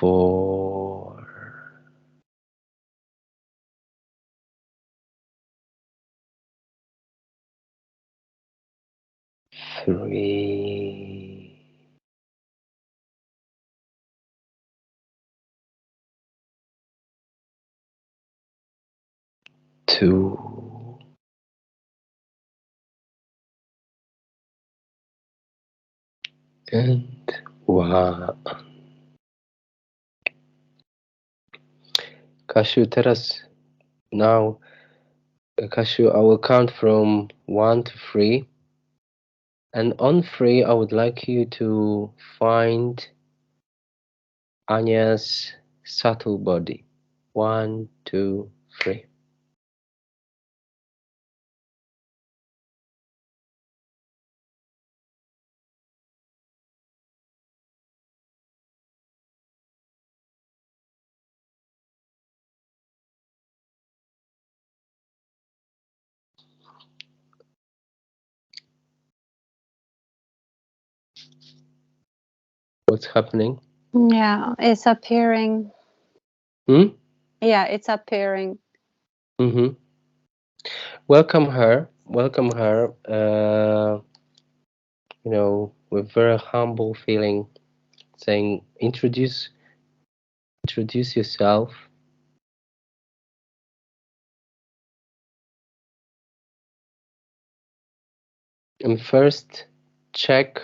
4, 3, 2, and 1. Kasiu, Kasiu, I will count from 1 to 3, and on 3, I would like you to find Anya's subtle body. 1, 2, 3. What's happening? Yeah, it's appearing. Hmm? Yeah, it's appearing. Mm-hmm. Welcome her. Welcome her. With very humble feeling, saying, introduce yourself. And first, check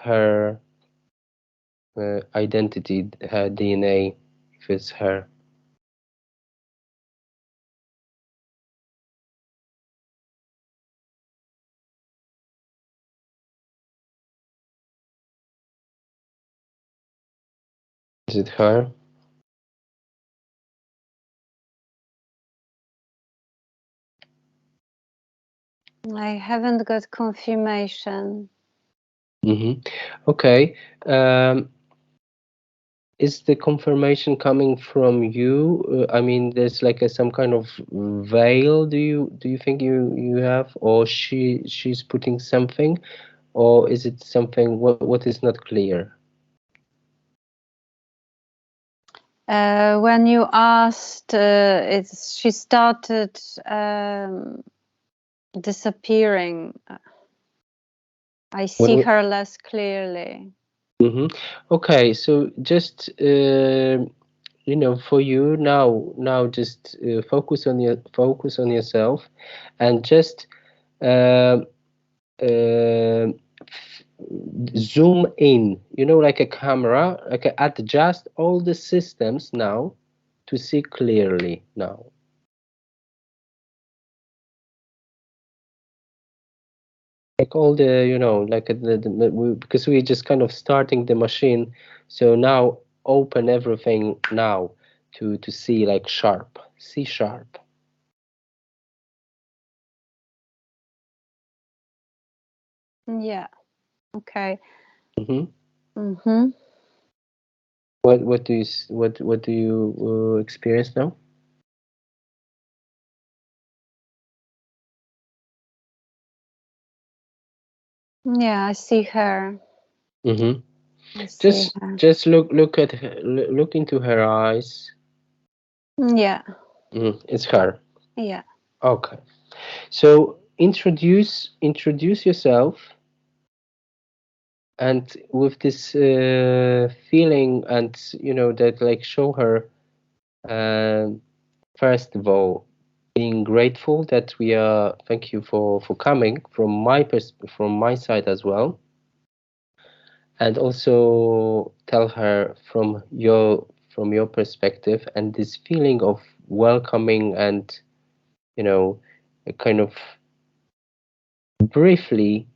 her identity, her DNA, if it's her. Is it her? I haven't got confirmation. Mm-hmm. Okay. Is the confirmation coming from you? I mean, there's like some kind of veil. Do you think you have, or she's putting something, or is it something what is not clear? When you asked, she started disappearing. I see her less clearly. Mm-hmm. Okay, so just for you now, just focus on yourself, and just uh, uh, zoom in. Like a camera, like adjust all the systems now to see clearly now. Like all the, because we're just kind of starting the machine, so now open everything now to see like sharp, see sharp. Yeah. Okay. Mm-hmm. Mm-hmm. What do you experience now? Yeah, I see her. Mm-hmm. I see her. Just look at her, look into her eyes. Yeah. It's her. Yeah. Okay. So introduce yourself, and with this feeling, and that, like, show her, first of all, being grateful that thank you for coming from from my side as well, and also tell her from your perspective, and this feeling of welcoming, and a kind of briefly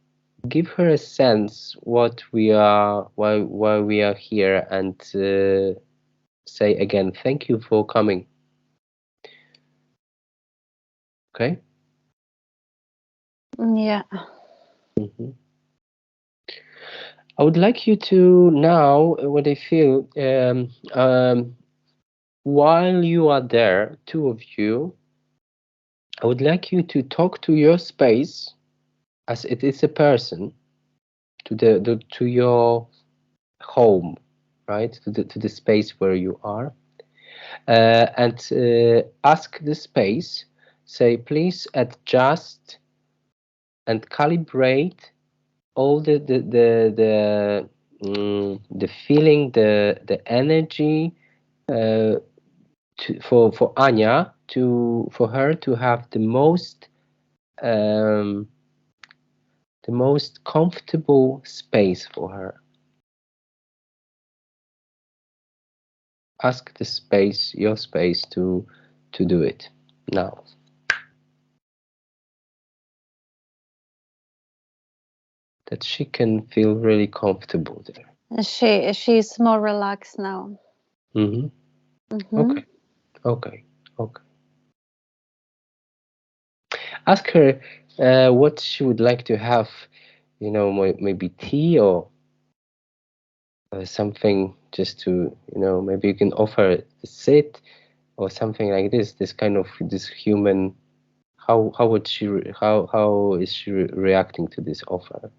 give her a sense what we are, why we are here, and say again, thank you for coming. Okay. Yeah. Mm-hmm. I would like you to now, what I feel, while you are there, two of you, I would like you to talk to your space as it is a person, to your home, right, to the space where you are, and ask the space, say, please adjust and calibrate all the feeling, the energy, for Anya, for her to have um, the most comfortable space for her. Ask the space, your space, to do it now. That she can feel really comfortable there. She's more relaxed now. Mm-hmm. Mm-hmm. Okay. Okay. Okay. Ask her what she would like to have. You know, maybe tea or something, just to, you know, maybe you can offer a sit or something like this. This kind of this human. How would she how is she reacting to this offer?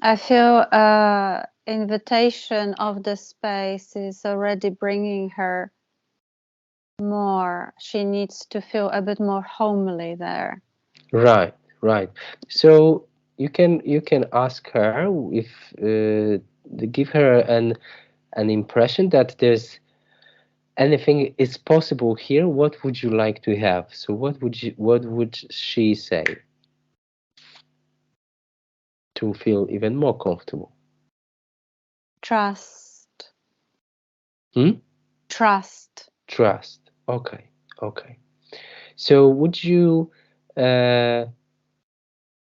I feel invitation of the space is already bringing her more. She needs to feel a bit more homely there. Right, right. So you can ask her if give her an impression that there's anything is possible here. What would you like to have? So what would she say to feel even more comfortable? Trust. Hmm? Trust. Trust. Okay, okay. So would you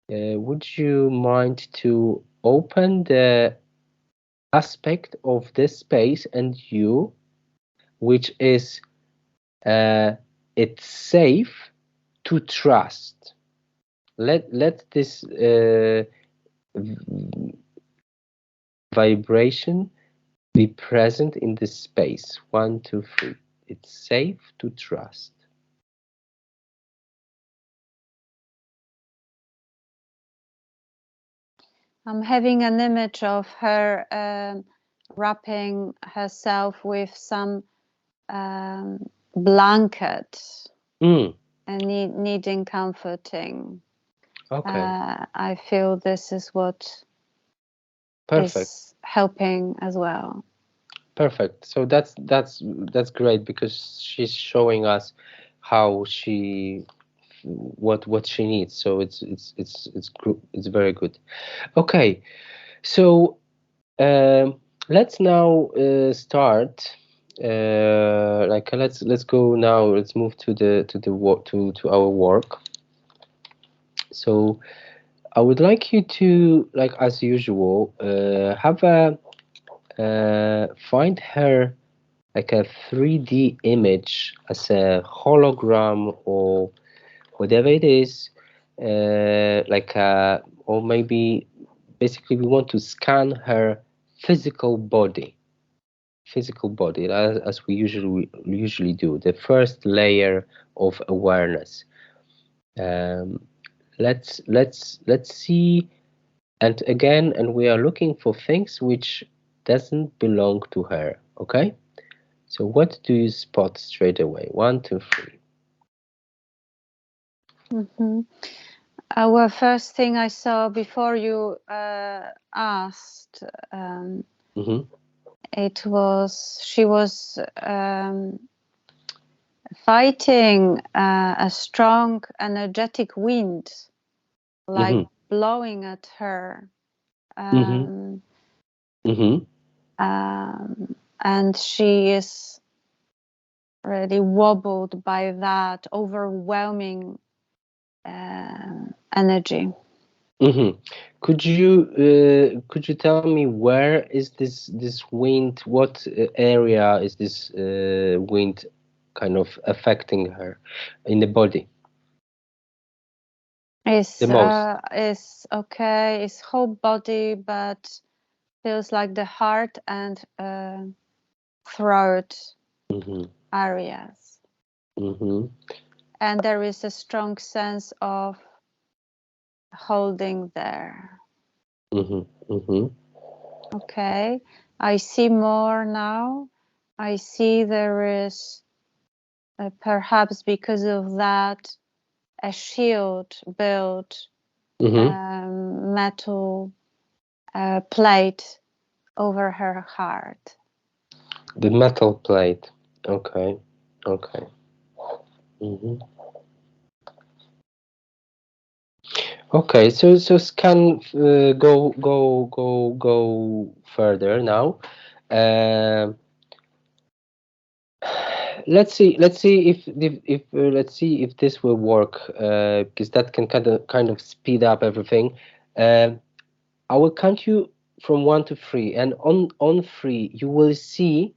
mind to open the aspect of this space and you, which is it's safe to trust. Let this vibration be present in this space. 1, 2, 3. It's safe to trust. I'm having an image of her wrapping herself with some blanket Mm, and needing comforting. okay, I feel this is what perfect, is helping as well. perfect. So that's great, because she's showing us how she what she needs. So it's very good. Okay, so let's now start. Let's go now. Let's move to the work to our work. So I would like you to, like as usual, have a find her like a 3D image as a hologram or whatever it is, or maybe basically we want to scan her physical body as we usually do, the first layer of awareness. um, let's see, and again, and we are looking for things which doesn't belong to her. Okay, so what do you spot straight away? 1, 2, 3. Mm-hmm. Our first thing I saw before you asked, Mm-hmm. she was fighting a strong, energetic wind, like Mm-hmm. blowing at her. Mm-hmm. Um, Mm-hmm. and she is really wobbled by that overwhelming energy. Mm-hmm. Could you tell me where is this wind? What area is this wind kind of affecting her in the body the most? Is okay. Is whole body, but feels like the heart and throat Mm-hmm. areas. Mm-hmm. And there is a strong sense of holding there. Mm-hmm. Okay, I see more now. I see there is perhaps because of that a shield built, metal plate over her heart. The metal plate. Okay. Okay. Okay. So scan. Go further now. Um let's see if let's see if this will work, because that can kind of speed up everything. I will count you from 1 to 3, and on 3 you will see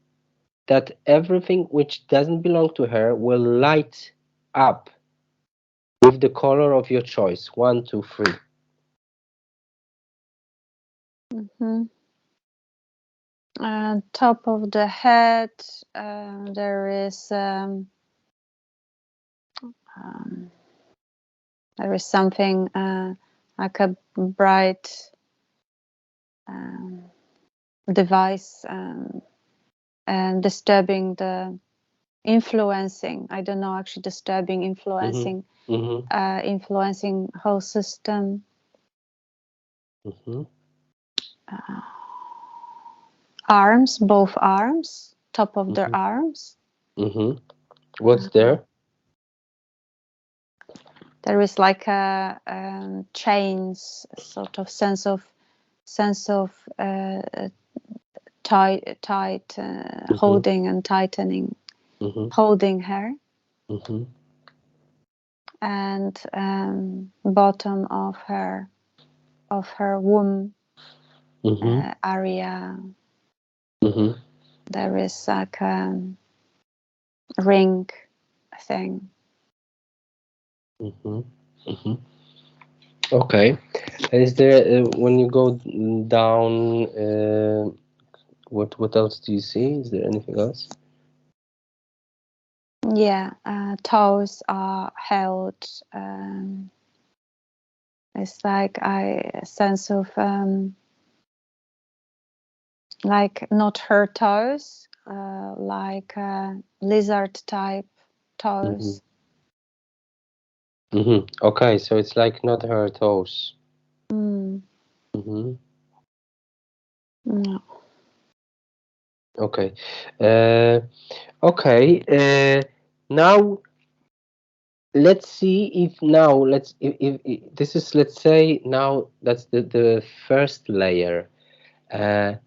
that everything which doesn't belong to her will light up with the color of your choice. 1, 2, 3. Mm-hmm. Top of the head, there is something like a bright device and disturbing the influencing. I don't know, actually disturbing, influencing, influencing whole system. Arms, both arms, top of their arms. What's there? There is like a chains, sort of sense of tight holding and tightening, holding her, and bottom of her womb area. There is like a ring thing. Okay. Is there, when you go down, what else do you see? Is there anything else? Yeah, toes are held. It's like a sense of like not her toes, like lizard type toes. Okay, so it's like not her toes. No. Okay. Okay. Now let's see if now let's if this is, let's say, now that's the first layer, and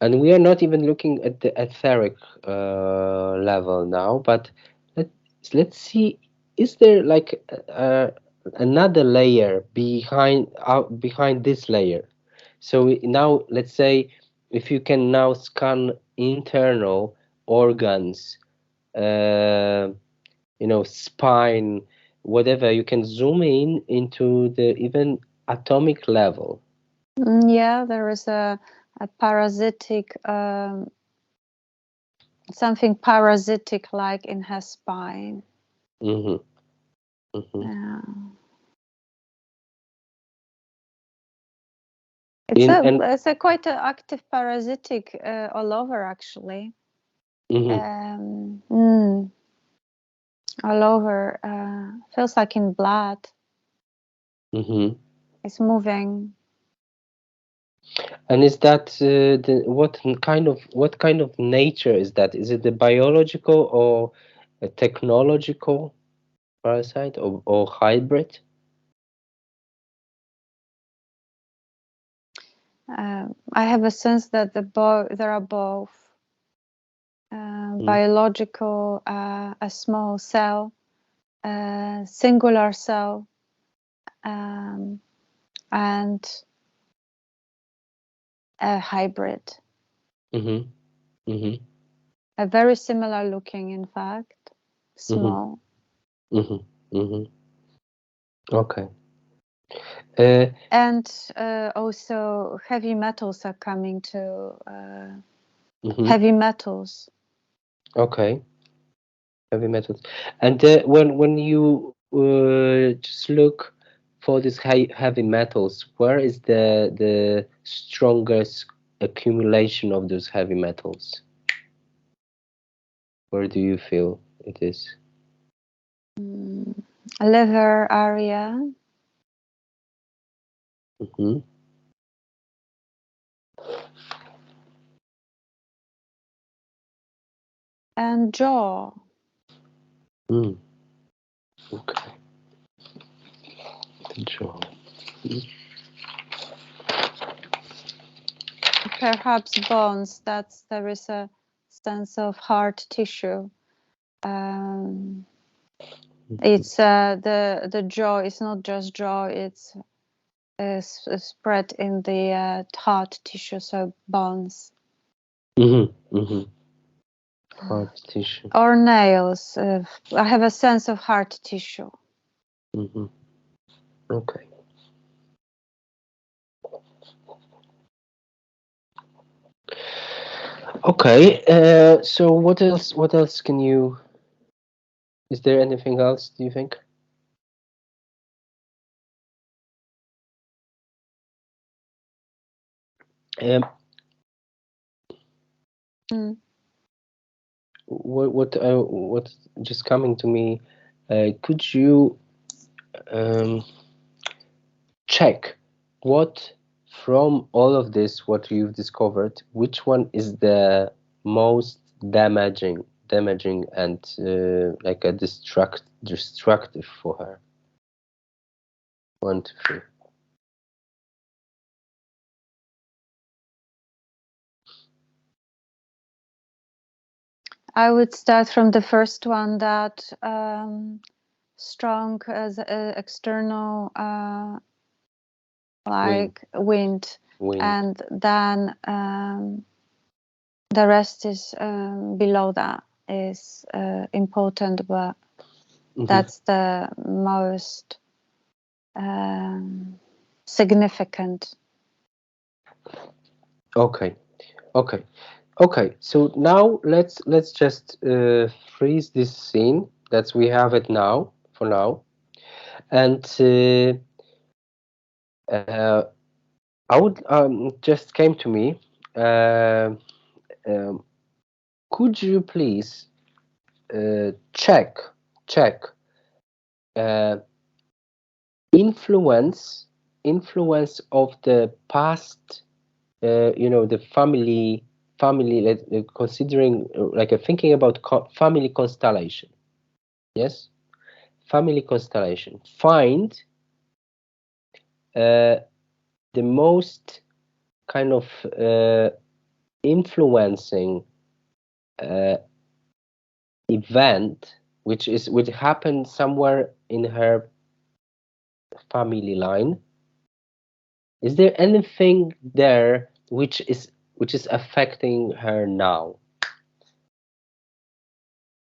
we are not even looking at the etheric level now, but let's see, is there like another layer behind this layer? So now let's say if you can now scan internal organs, spine, whatever, you can zoom in into the even atomic level. Yeah, there is a parasitic, something parasitic like in her spine. Yeah. It's a quite an active parasitic all over, actually. All over, feels like in blood. It's moving. And is that what kind of nature is that? Is it the biological or a technological parasite, or hybrid? I have a sense that there are both biological, a small cell, a singular cell, and a hybrid. A very similar looking, in fact, small. Okay. And also heavy metals are coming to heavy metals. Okay. Heavy metals. And when you just look for these heavy metals, where is the strongest accumulation of those heavy metals? Where do you feel it is? Liver area. Mm-hmm. And jaw. Mm. Okay. The jaw. Perhaps bones. There is a sense of hard tissue. It's the jaw is not just jaw. It's spread in the hard tissue, so bones. Mm-hmm. Mm-hmm. Hard tissue. Or nails. I have a sense of hard tissue. Mm-hmm. Okay. Okay. So what else? What else can you? Is there anything else? Do you think? Mm. What's just coming to me? Could you check what from all of this, what you've discovered, which one is the most damaging and like a destructive for her? 1, 2, 3. I would start from the first one, that strong as external like wind, and then the rest is below that is important, but that's the most significant. Okay. So now let's just freeze this scene that we have it now for now, and I would just came to me. Um, could you please check uh, influence of the past? The family, considering like thinking about family constellation. Yes, family constellation. Find the most kind of influencing event which happened somewhere in her family line. Is there anything there which is affecting her now?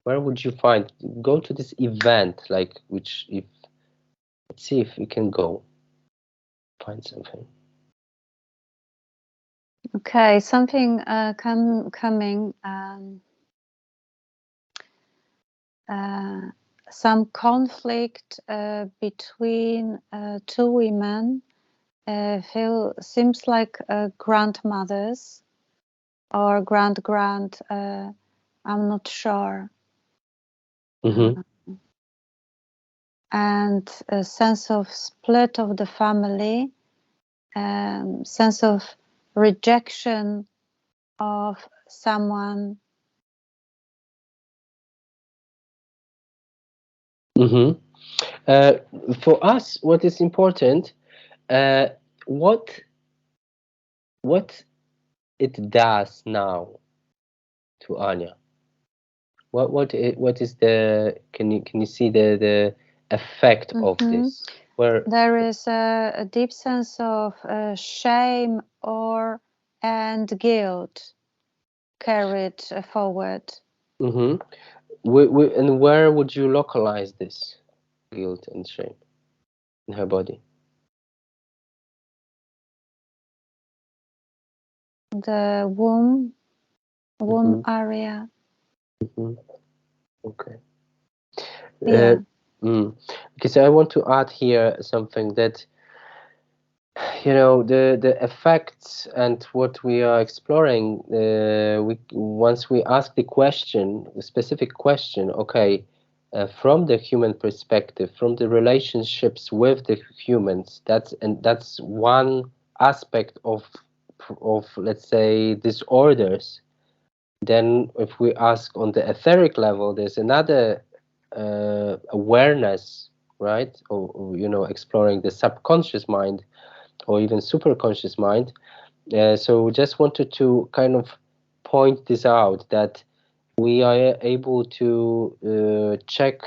Where would you find? Go to this event, like which if let's see if we can go find something. Okay, something coming. Some conflict between two women. Seems like grandmothers or grand. I'm not sure. And a sense of split of the family, sense of rejection of someone. For us, what is important, what it does now to Anya. What is the can you see the effect of this? Where there is a deep sense of shame and guilt carried forward. and where would you localize this guilt and shame in her body? The womb area. Okay. Yeah. because I want to add here something that, you know, the effects and what we are exploring, we once we ask the question, the specific question, okay, from the human perspective, from the relationships with the humans, that's one aspect of, let's say, disorders. Then if we ask on the etheric level, there's another awareness, right? Or, you know, exploring the subconscious mind or even superconscious mind. So just wanted to kind of point this out, that we are able to check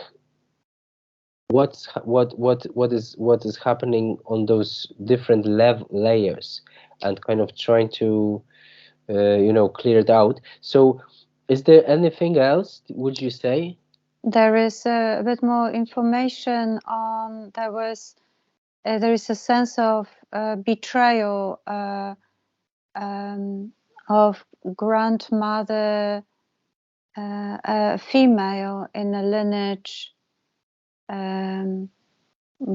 what is happening on those different layers, and kind of trying to you know, clear it out. So is there anything else, would you say? There is a bit more information on, there is a sense of betrayal of grandmother, a female in a lineage,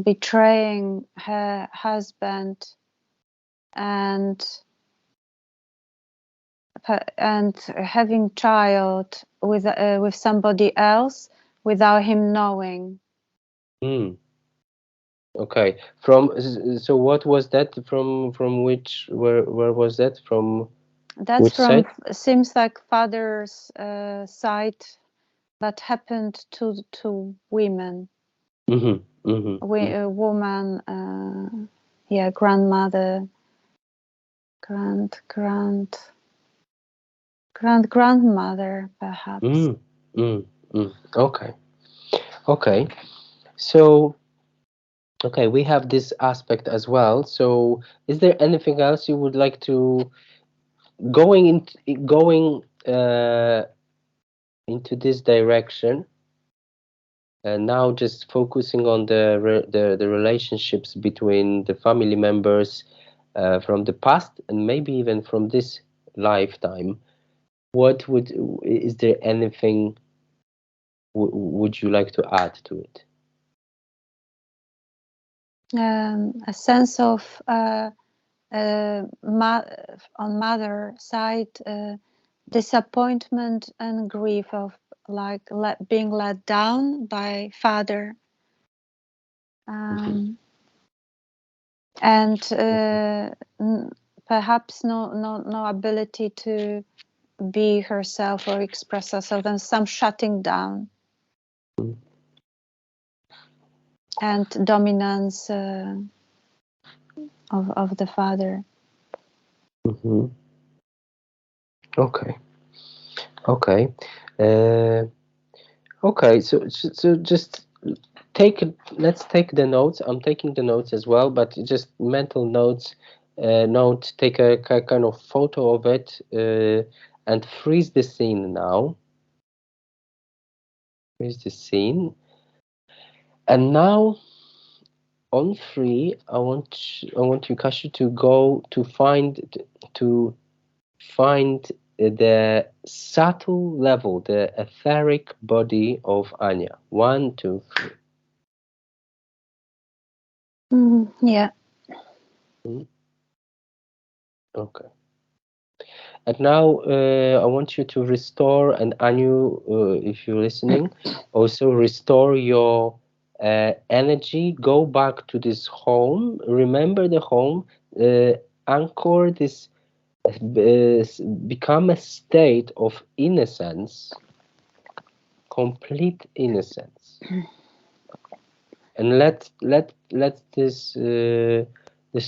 betraying her husband and having child with somebody else without him knowing. Hmm. Okay. From, so what was that from which, where was that from? That's Which from, side? seems like father's side, that happened to women. Mm-hmm. Mm-hmm. A woman, yeah, grandmother, grandmother, perhaps. Mm, mm, mm. Okay. Okay. So, okay, we have this aspect as well. So, is there anything else you would like to going into this direction? And now just focusing on the relationships between the family members from the past and maybe even from this lifetime. What would, is there anything would you like to add to it? A sense of on mother side, disappointment and grief of like being let down by father, and perhaps no ability to be herself or express herself, and some shutting down and dominance of the father. Mm-hmm. Okay. Okay. Uh, okay. So just take, let's take the notes. I'm taking the notes as well, but just mental notes. Note. Take a kind of photo of it and freeze the scene now. Freeze the scene. And now on three, I want you, Kashi, to go to find the subtle level, the etheric body of Anya. 1, 2, 3. Yeah. Okay. And now I want you to restore, and Anu, if you're listening, also restore your energy. Go back to this home. Remember the home. Anchor this. Become a state of innocence, complete innocence, and let this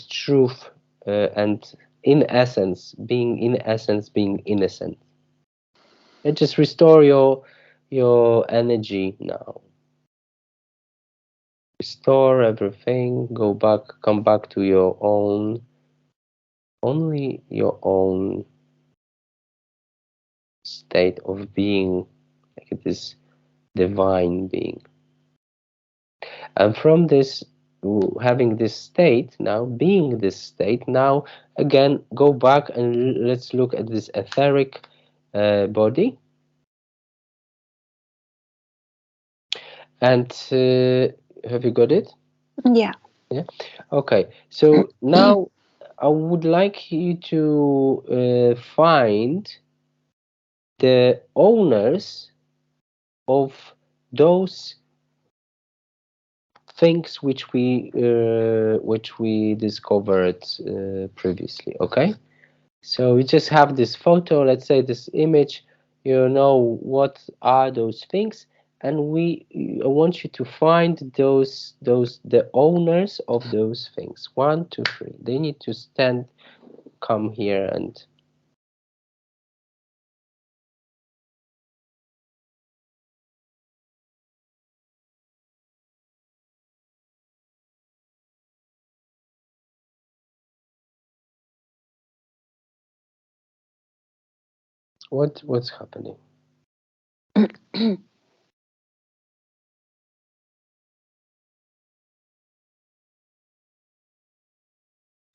truth and in essence being innocent. And just restore your energy now. Restore everything. Go back. Come back to your own, only your own state of being, like this divine being. And from this, having this state now, being this state now, again, go back and let's look at this etheric body. And Have you got it? Yeah. Yeah. Okay. So now I would like you to find the owners of those things which we discovered previously. Okay. So we just have this photo, let's say this image, you know what are those things, and I want you to find the owners of those things. One, two, three. They need to stand, come here, and what's happening?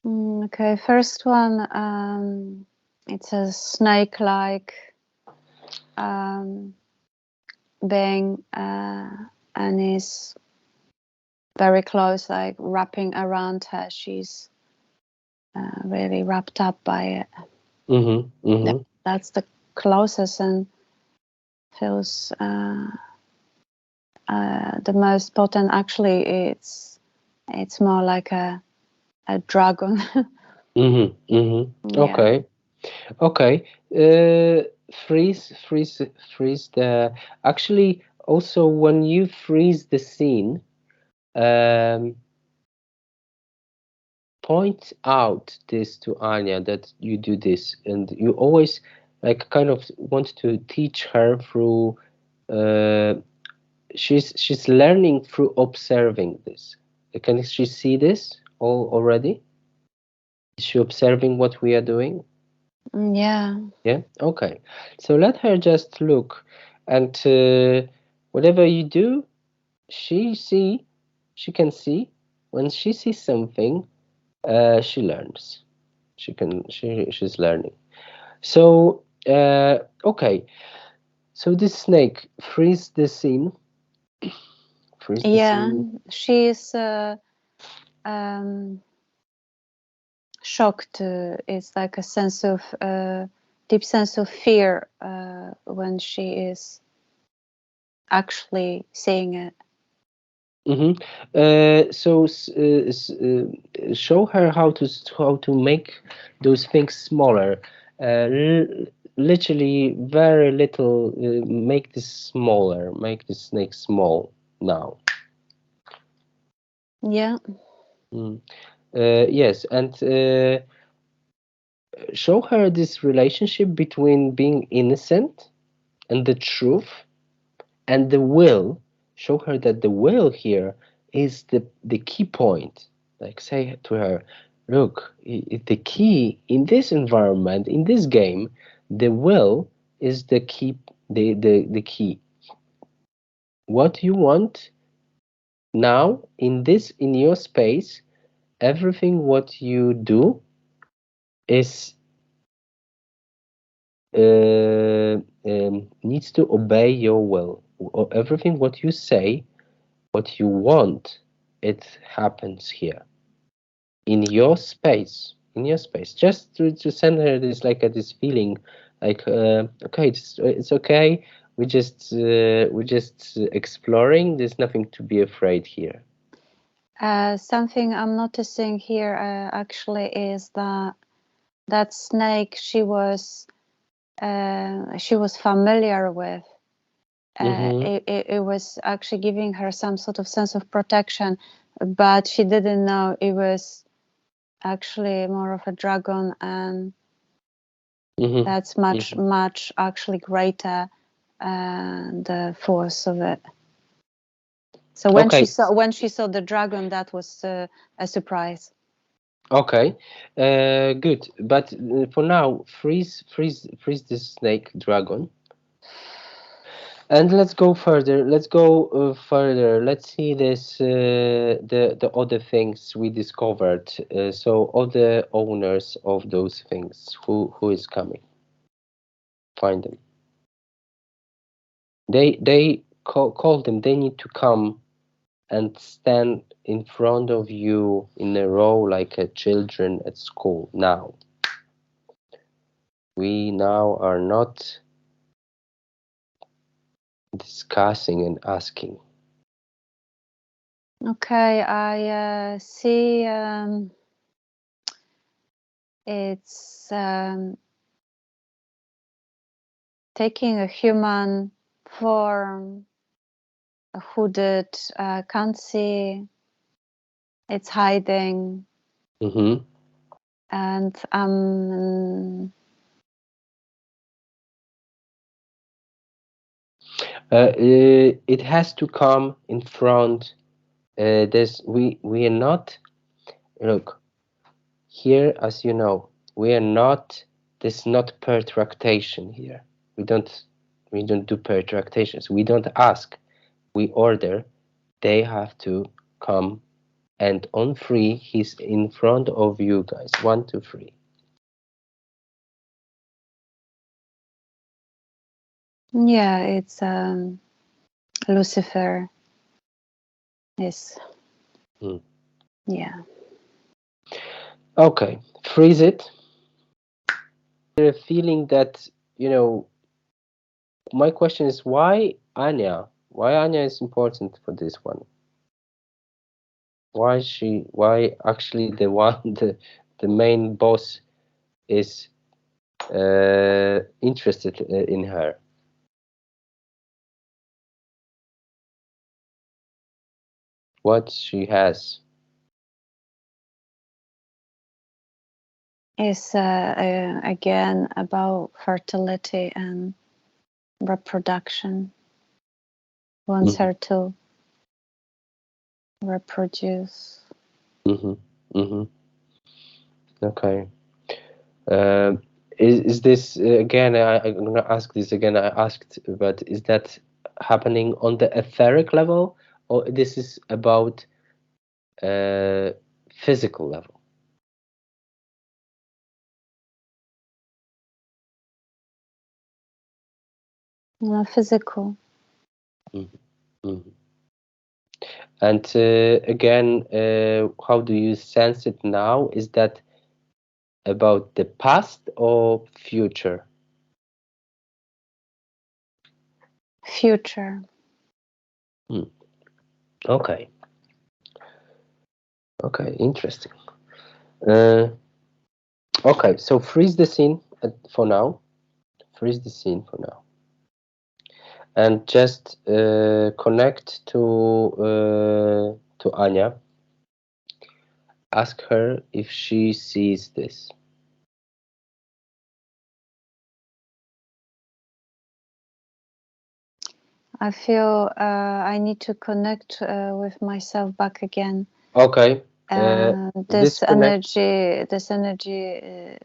Okay, first one, it's a snake-like being, and is very close, like wrapping around her. She's really wrapped up by it. Mm-hmm. Mm-hmm. That's the closest and feels the most potent. Actually, it's more like a dragon. Mm-hmm. Mm-hmm. Yeah. Okay. Okay. Uh, freeze the. Actually, also when you freeze the scene, um, point out this to Anya that you do this, and you always like kind of want to teach her through. Uh, she's learning through observing this. Can she see this all already? Is she observing what we are doing? Yeah. Yeah. Okay. So let her just look, and whatever you do, she see, she can see. When she sees something, she learns. She's learning. So okay. So this snake freeze the scene. Freeze the Yeah. scene. She's um, shocked. It's like a sense of deep sense of fear when she is actually seeing it. Mm-hmm. So show her how to make those things smaller. Literally very little. Make this smaller. Make the snake small now. Yeah. Mm. Yes, and show her this relationship between being innocent and the truth and the will. Show her that the will here is the key point. Like say to her, look, the key in this environment, in this game, the will is the key. The key. What you want now in your space, everything what you do is needs to obey your will. Everything what you say, what you want, it happens here in your space. In your space, just to send her this like this feeling, like okay, it's okay. We're just exploring. There's nothing to be afraid here. Something I'm noticing here actually is that that snake she was familiar with. Mm-hmm. It was actually giving her some sort of sense of protection, but she didn't know it was actually more of a dragon, and Mm-hmm. that's much Mm-hmm. much actually greater the force of it. So Okay. when she saw the dragon, that was a surprise. Okay, good. But for now, freeze this snake dragon, and let's go further. Let's go further. Let's see this the other things we discovered. So other owners of those things, who is coming? Find them. They call them. They need to come and stand in front of you in a row like a children at school. Now, we now are not discussing and asking. Okay, I see it's taking a human form, a hooded, can't see, it's hiding, Mm-hmm. and It has to come in front. There's we are not, look here, as you know, we are not. There's not pertractation here. We don't do pertractations. We don't ask. We order. They have to come, and on three, he's in front of you guys. 1, 2, 3. yeah, it's Lucifer. Yes. Mm. Yeah. Okay, freeze it. A feeling that, my question is why Anya? Why Anya is important for this one? Why actually the one, the main boss is interested in her? What she has? Is again about fertility and reproduction. Wants Mm-hmm, her to reproduce. mm-hmm, mm-hmm. Okay. Is this again? I'm gonna ask this again. I asked, but is that happening on the etheric level, or this is about physical level? Physical. Mm-hmm. And again, how do you sense it now? Is that about the past or future? Future. Hmm. Okay. Okay. Interesting. Uh, okay. So freeze the scene for now. Freeze the scene for now, and just connect to Anya. Ask her if she sees this. I feel I need to connect with myself back again. Okay. This Disconnect. energy, this energy.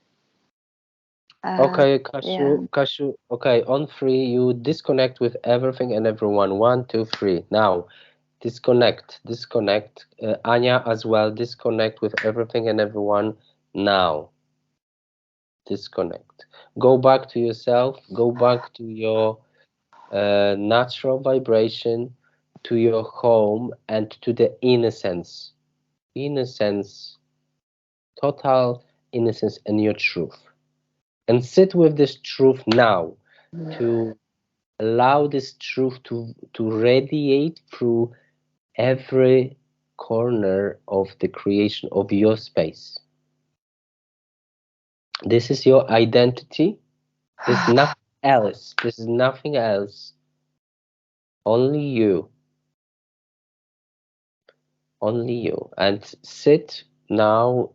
Okay, Yeah. Kashu. Okay, on three, you disconnect with everything and everyone. 1, 2, 3. Now, disconnect. Anya as well, disconnect with everything and everyone. Now, disconnect. Go back to yourself. Go back to your natural vibration, to your home, and to the innocence. Innocence, total innocence, and your truth. And sit with this truth now to allow this truth to radiate through every corner of the creation of your space. This is your identity. This is nothing else. This is nothing else. Only you. Only you. And sit now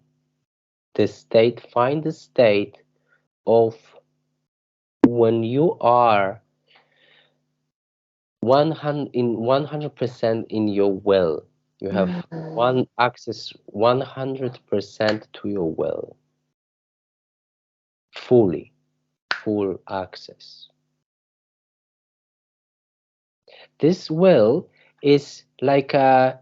the state, find the state of when you are 100% in your will. You have one access 100% to your will, fully, full access. This will is like there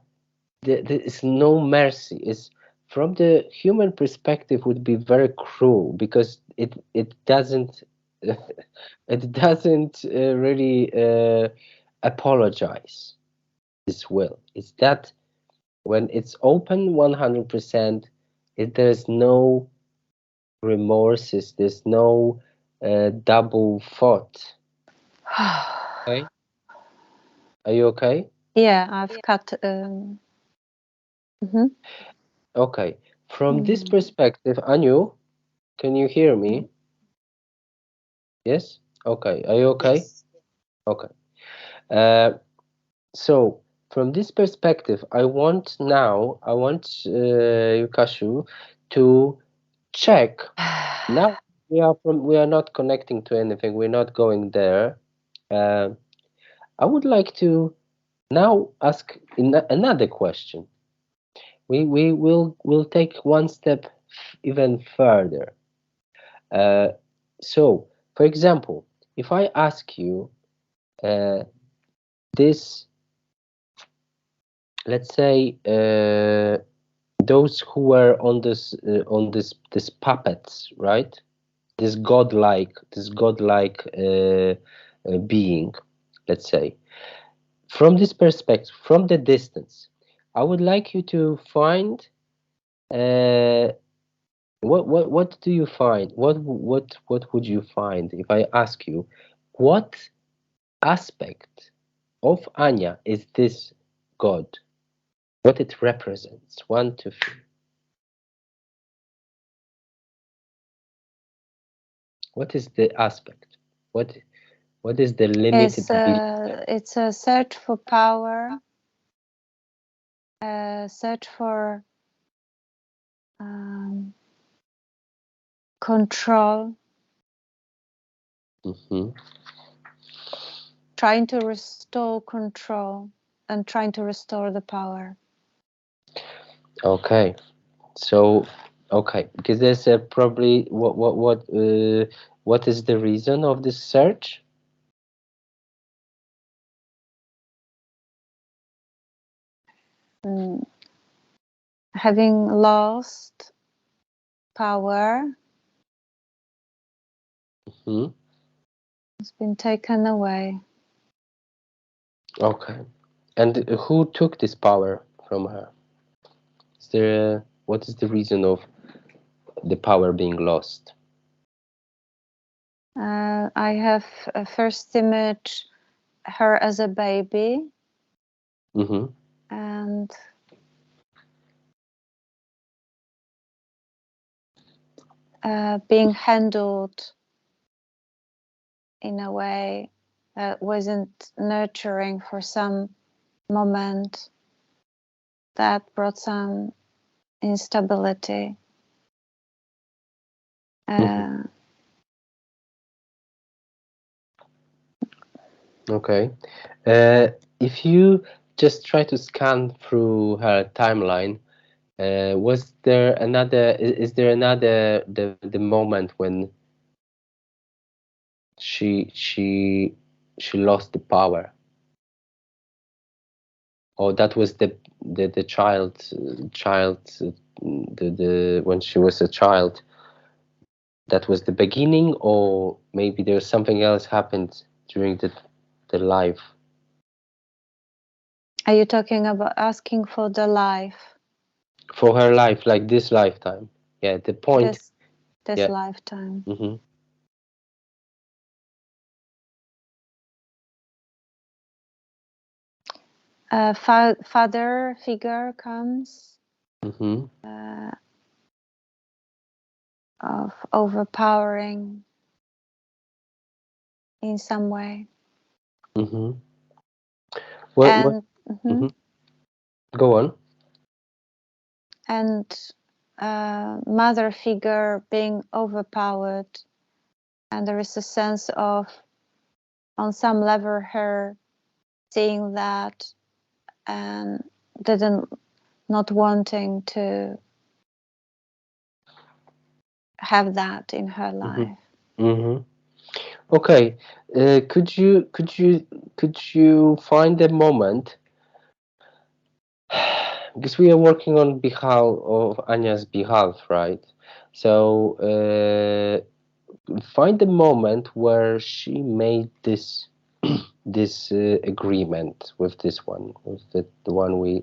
is no mercy. Is from the human perspective would be very cruel because it doesn't it doesn't really apologize. this will? Is that when it's open 100%, there's no remorses, there's no double thought. Okay? Are you okay? Yeah, I've cut. Okay. From this perspective, Anu, can you hear me? Yes? Okay. Are you okay? Yes. Okay. So from this perspective, I want Yukashu to check. Now we are not connecting to anything. We're not going there. I would like to now ask another question. We'll take one step even further. So, for example, if I ask you this, let's say those who were on this puppets, right? This godlike being, let's say. From this perspective, from the distance, I would like you to find what do you find? What would you find if I ask you what aspect of Anya is this God? What it represents? 1, 2, 3. What is the aspect? What is the limited belief? It's a search for power, a search for control, trying to restore control and trying to restore the power. Okay, so because there's probably what is the reason of this search? Having lost power, it's been taken away. Okay, and who took this power from her? Is there what is the reason of the power being lost? I have a first image, her as a baby, and being handled in a way that wasn't nurturing for some moment, that brought some instability. Okay, if you just try to scan through her timeline, was there another? Is there another the moment when she lost the power, or that was the child the when she was a child, that was the beginning, or maybe there's something else happened during the life? Are you talking about asking for the life? For her life, like this lifetime? Yeah, the point. This lifetime. Father figure comes of overpowering in some way. Go on. And mother figure being overpowered, and there is a sense of, on some level, her seeing that and not wanting to have that in her life. Okay, could you find a moment, because we are working on behalf of Anya's behalf, right? So find the moment where she made this this agreement with this one, with the one we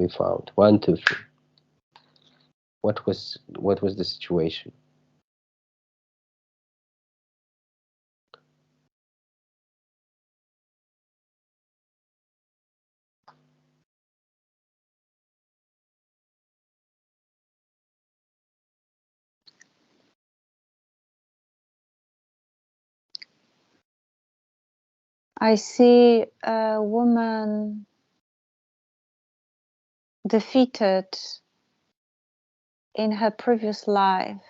found. One, two, three. What was the situation? I see a woman defeated in her previous life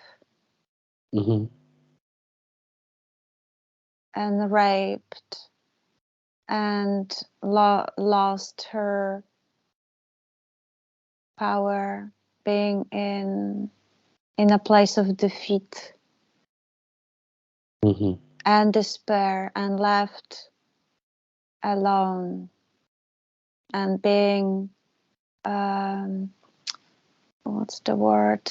Mm-hmm. and raped and lost her power, being in a place of defeat Mm-hmm. and despair and left alone and being what's the word,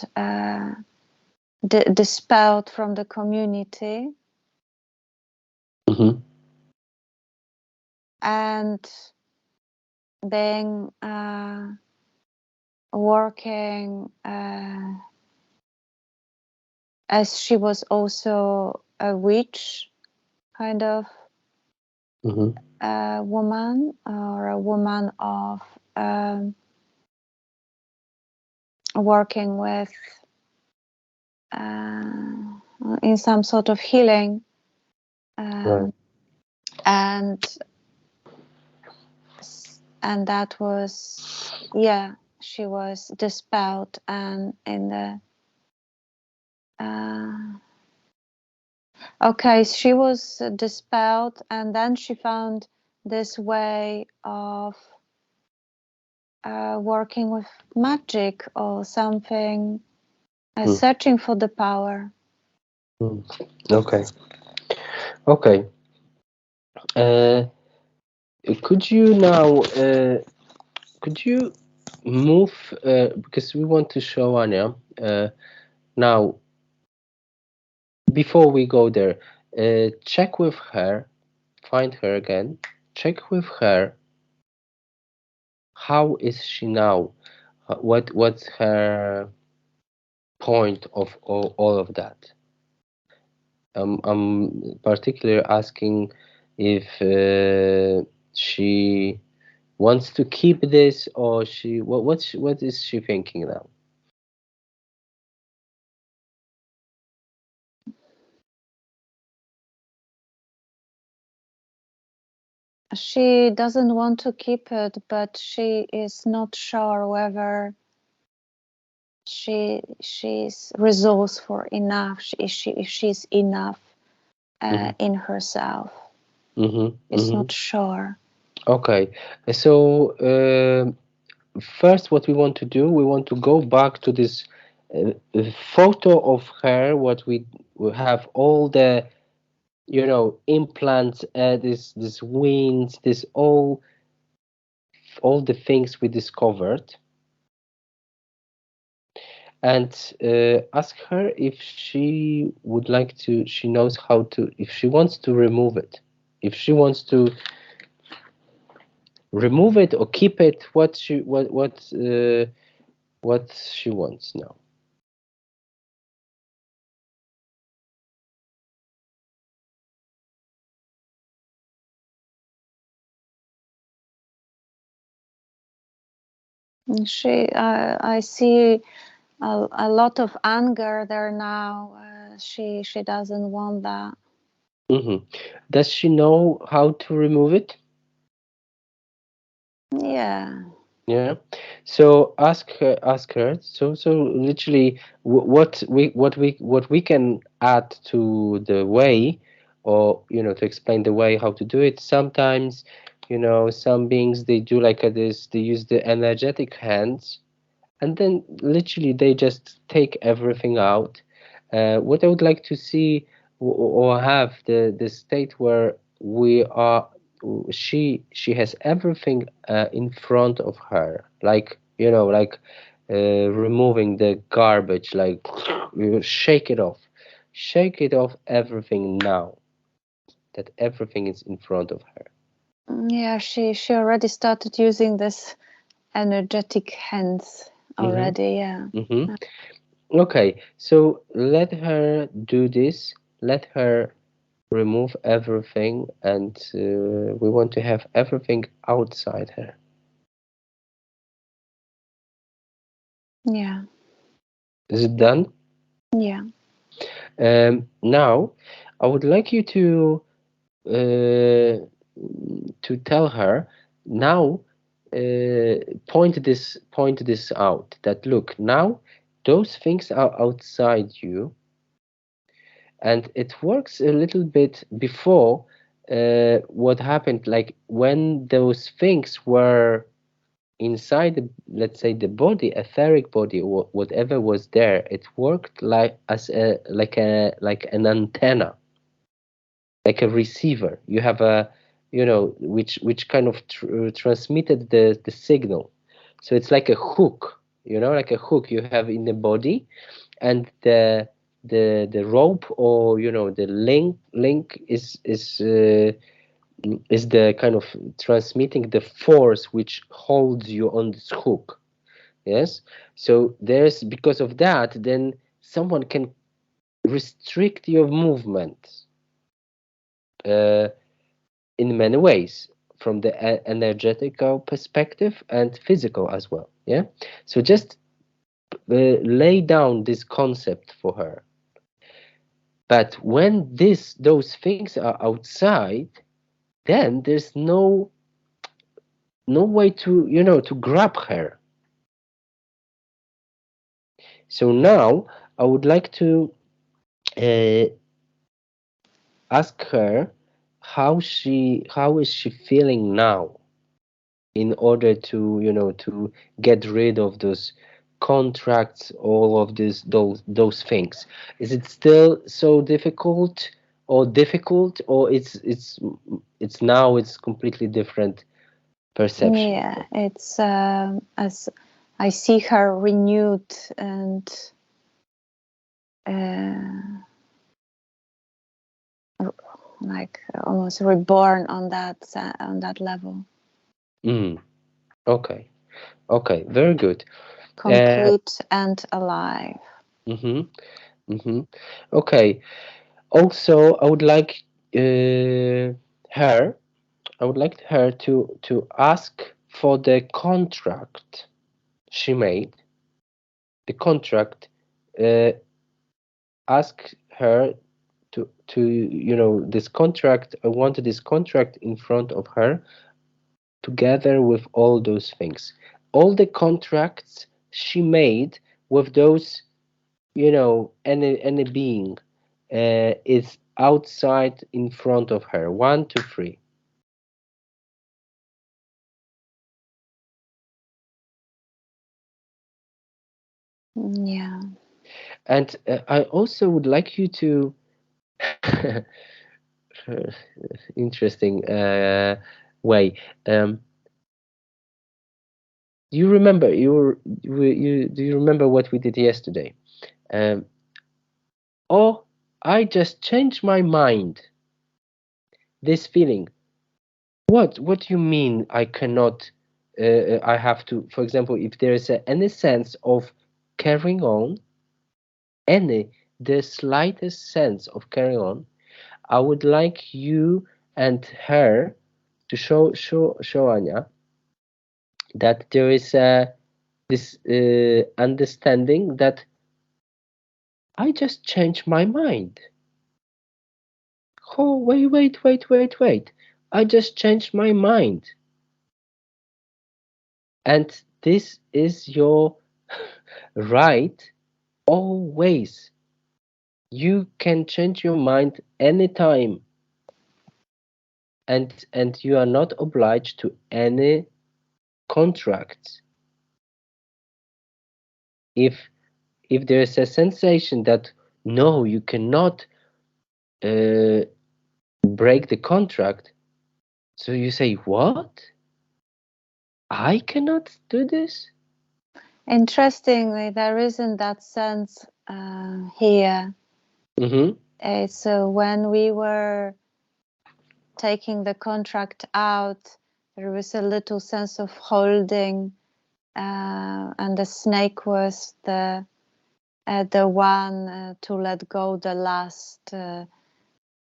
dispelled from the community Mm-hmm. and being working as she was also a witch kind of Mm-hmm. woman, or a woman of working with in some sort of healing, Right. um, and that was, yeah, she was dispelled and in the okay, she was dispelled and then she found this way of working with magic or something, Mm. searching for the power. Mm. Okay. Okay. Uh, could you now? Could you move? Because we want to show Anya. Now, before we go there, check with her. Find her again. Check with her. How is she now? What's her point of all of that? I'm particularly asking if she wants to keep this, or what is she thinking now? She doesn't want to keep it, but she is not sure whether she's resourceful enough. If she's enough Mm-hmm. in herself. Mm-hmm. It's Mm-hmm. not sure. Okay. So first, what we want to do, we want to go back to this photo of her. What we have all the implants, this wings, this all the things we discovered, and ask her if she would like to. She knows how to. If she wants to remove it, if she wants to remove it or keep it, what she wants now. I see a lot of anger there now. She doesn't want that. Hmm. Does she know how to remove it? Yeah. Yeah. So ask her. So literally, what we can add to the way, or to explain the way how to do it. Sometimes, some beings, they do like this. They use the energetic hands, and then literally they just take everything out. What I would like to see, or have the state where we are, she has everything in front of her, like removing the garbage, like you shake it off everything now. that everything is in front of her. Yeah, she already started using this energetic hands already. Yeah. Okay, so let her do this. Let her remove everything, and we want to have everything outside her. Yeah. Is it done? Yeah. Now, I would like you to tell her now. Point this out. That look now, those things are outside you, and it works a little bit before what happened, like when those things were inside the, let's say, the body, etheric body, or whatever was there. It worked like as a like an antenna, like a receiver. You have a, which kind of transmitted the signal. So it's like a hook, like a hook you have in the body, and the rope, or the link is the kind of transmitting the force which holds you on this hook. Yes. So there's, because of that, then someone can restrict your movement uh, in many ways, from the energetical perspective and physical as well. Yeah. So just lay down this concept for her. But when those things are outside, then there's no way to grab her. So now I would like to uh, ask her how is she feeling now, in order to get rid of those contracts, all of those things. Is it still so difficult, or it's now it's completely different perception? Yeah, it's as I see her renewed and uh, like almost reborn on that level. Okay, okay, very good. Complete and alive. Mm-hmm, mm-hmm. Okay. Also, her I would like her to ask for the contract she made. The contract. Uh, Ask her to this contract. I want this contract in front of her, together with all those things, all the contracts she made with those, any being is outside in front of her. 1, 2, 3. Yeah. And I also would like you to interesting way. You remember do you remember what we did yesterday? Um, oh, I just changed my mind. This feeling. What do you mean? I cannot. I have to. For example, if there is any sense of carrying on, the slightest sense of carrying on, I would like you and her to show Anya that there is this understanding that I just changed my mind. Oh, wait. I just changed my mind. And this is your right always. You can change your mind anytime. And you are not obliged to any contracts. If there is a sensation that no, you cannot uh, break the contract, so you say, what? I cannot do this? Interestingly, there isn't that sense here. Mm-hmm. It's when we were taking the contract out, there was a little sense of holding, and the snake was the one to let go the last,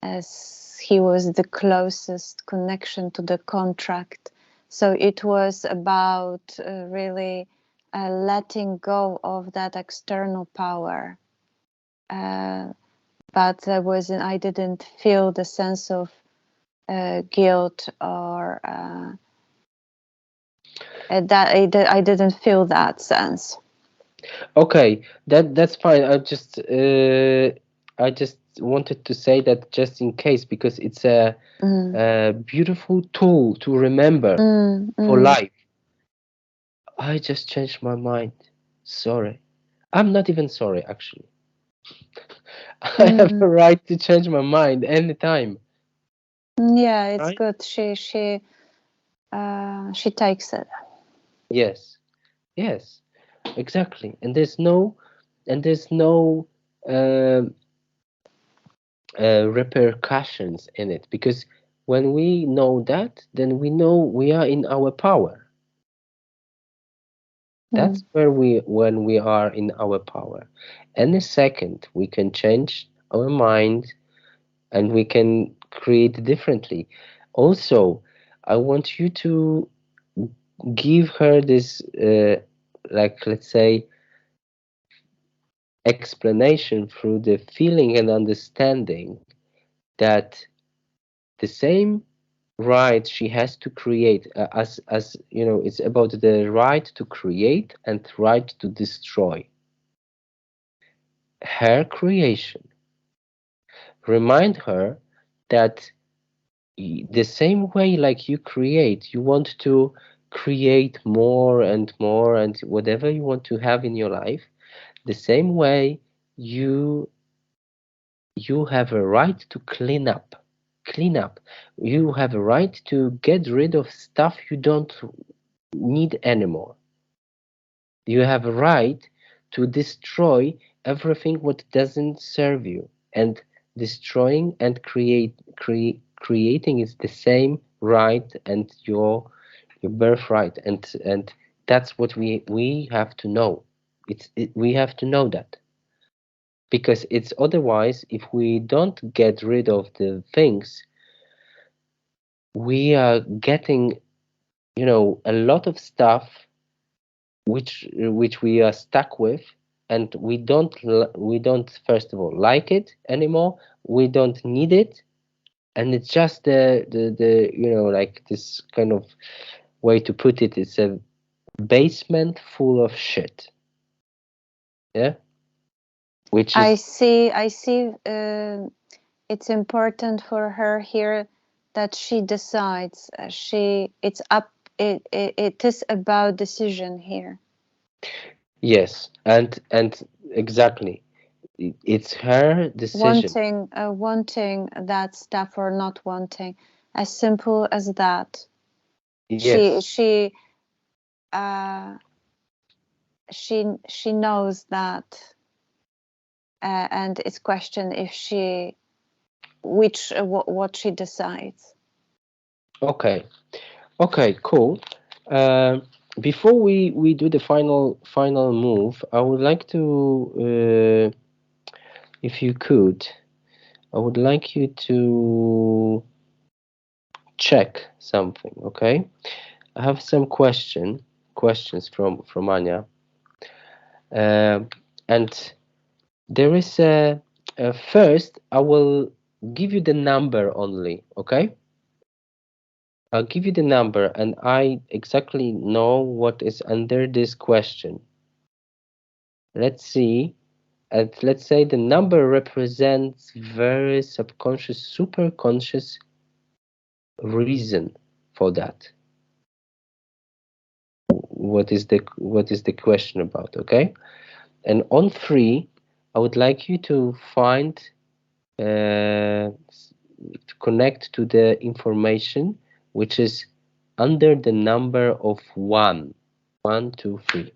as he was the closest connection to the contract. So it was about really letting go of that external power. But I didn't feel the sense of guilt or that I didn't feel that sense. Okay, that's fine. I just wanted to say that just in case, because it's a beautiful tool to remember for life. I just changed my mind. Sorry. I'm not even sorry, actually. I have a right to change my mind anytime. Yeah, it's Right? good. She takes it. Yes. Yes. Exactly. And there's no um repercussions in it, because when we know that, then we know we are in our power. That's where when we are in our power. Any second we can change our mind and we can create differently. Also, I want you to give her this, like, let's say, explanation through the feeling and understanding that the same right she has to create, as you know, it's about the right to create and right to destroy her creation. Remind her that the same way like you create, you want to create more and more and whatever you want to have in your life, the same way you you have a right to clean up. You have a right to get rid of stuff you don't need anymore. You have a right to destroy everything what doesn't serve you. And destroying and creating is the same right, and your birthright. And that's what we have to know. We have to know that, because it's otherwise, if we don't get rid of the things, we are getting, a lot of stuff which we are stuck with, and we don't first of all like it anymore. We don't need it, and it's just the like this kind of way to put it. It's a basement full of shit. Yeah, which I is see. I see. It's important for her here that she decides. It's up. It is about decision here. yes, and exactly, it's her decision. Wanting that stuff or not wanting, as simple as that. She Yes. she uh, she knows that, and it's question if she which what she decides. Okay. Okay, cool. Um, Before we do the final move, I would like to, if you could, I would like you to check something. Okay, I have some questions from Anya, um, and there is a first. I will give you the number only. Okay, I'll give you the number, and I exactly know what is under this question. Let's see. And let's say the number represents very subconscious, superconscious reason for that. What is the question about? Okay, and on three, I would like you to find, to connect to the information which is under the number of one. One, two, three.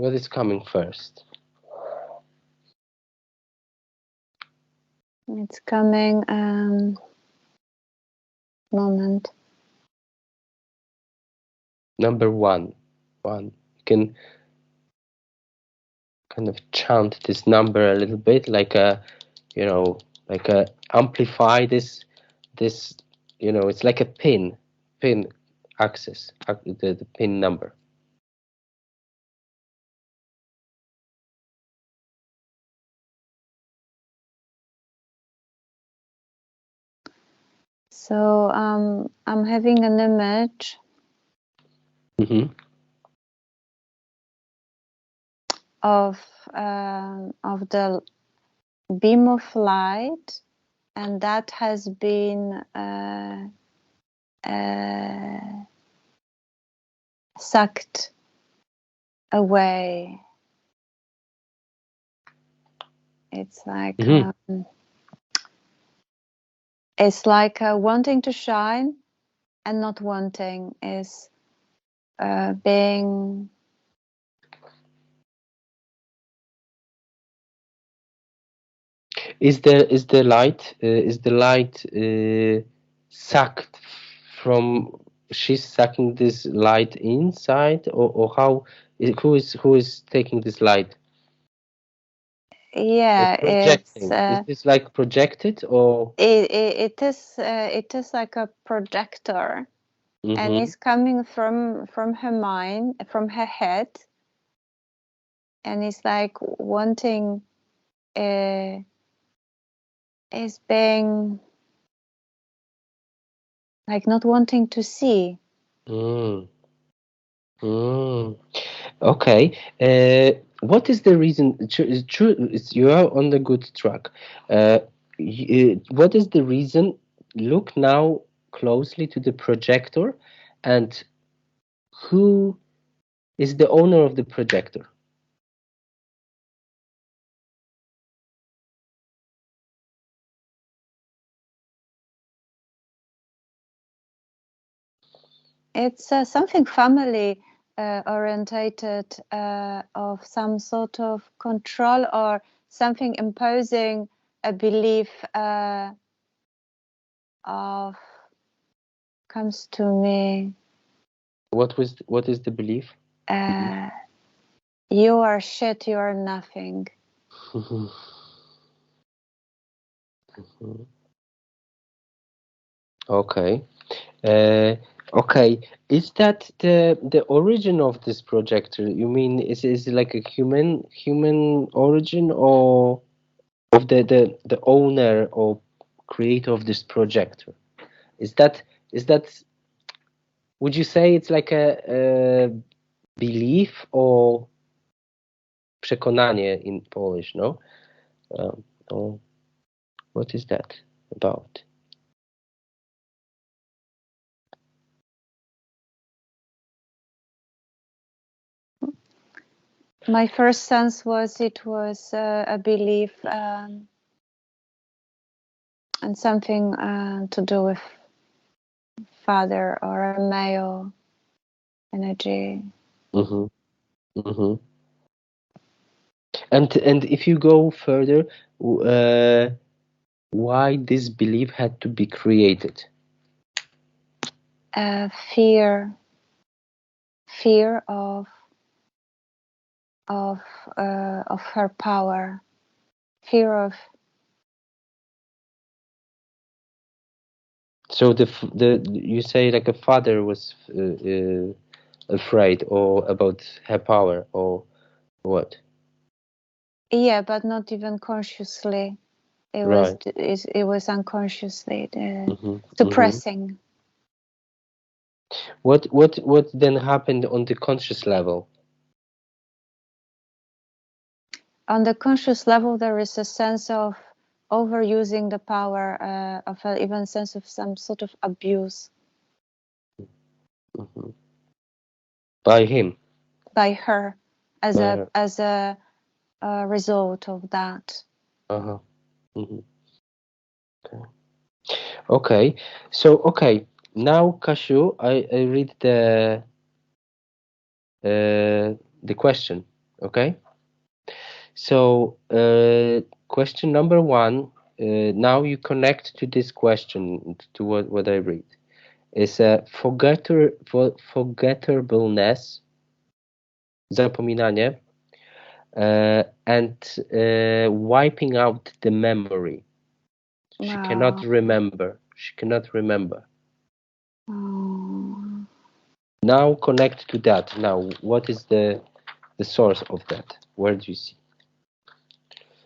What is coming first? It's coming. Moment. Number one. You can kind of chant this number a little bit, like amplify this. It's like a pin access, the pin number. So I'm having an image of the beam of light, and that has been sucked away. It's like wanting to shine and not wanting is being. Is the light sucked from? She's sucking this light inside, or how? Who is taking this light? Yeah, projecting. Is this like projected, or it is like a projector, and it's coming from her mind, from her head, and it's like wanting is being like not wanting to see. Okay. What is the reason? True, you are on the good track. What is the reason? Look now closely to the projector, and who is the owner of the projector? It's something family orientated, of some sort of control or something imposing a belief of comes to me. What is the belief? You are shit, you are nothing. Okay. Okay. Is that the origin of this projector? You mean is it like a human origin, or of the owner or creator of this projector? Is that would you say it's like a belief or przekonanie in Polish, no? Or what is that about? My first sense was it was a belief and something to do with father or a male energy. And if you go further, why this belief had to be created? Fear of her power, fear of. So the you say like a father was afraid or about her power, or what? Yeah, but not even consciously. It was unconsciously suppressing. What then happened on the conscious level? On the conscious level, there is a sense of overusing the power, of even sense of some sort of abuse. By him? By her, as a result of that. Okay. So now, Kashu, I read the question Okay. So question number one, now you connect to this question, to what I read. Is a forgettableness, zapominanie, and wiping out the memory. She cannot remember. She cannot remember. Now connect to that. Now, what is the source of that? Where do you see?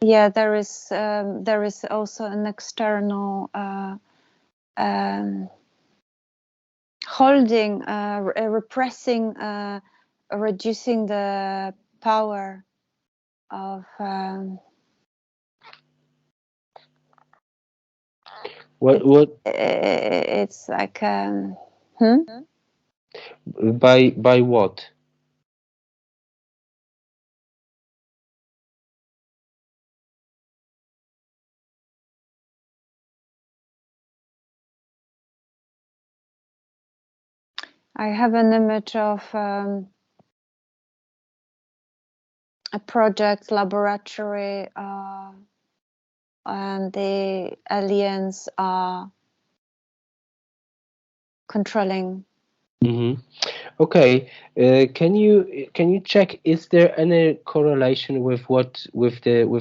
Yeah, there is also an external holding, repressing, reducing the power of. What? It's like. By what? I have an image of a project laboratory, and the aliens are controlling. Okay. Can you check? Is there any correlation with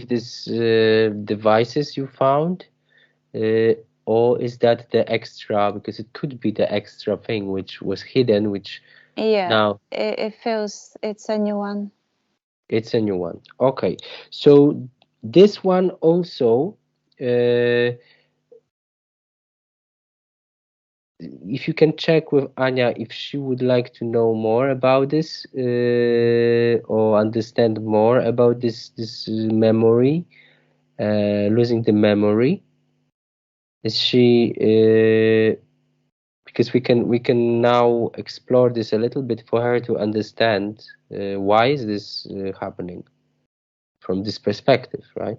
these devices you found, or is that the extra? Because it could be the extra thing which was hidden, which now it feels it's a new one. It's a new one. Okay. So this one also, if you can check with Anya if she would like to know more about this, or understand more about this memory, losing the memory. Is she? Because we can now explore this a little bit for her to understand why is this happening from this perspective, right?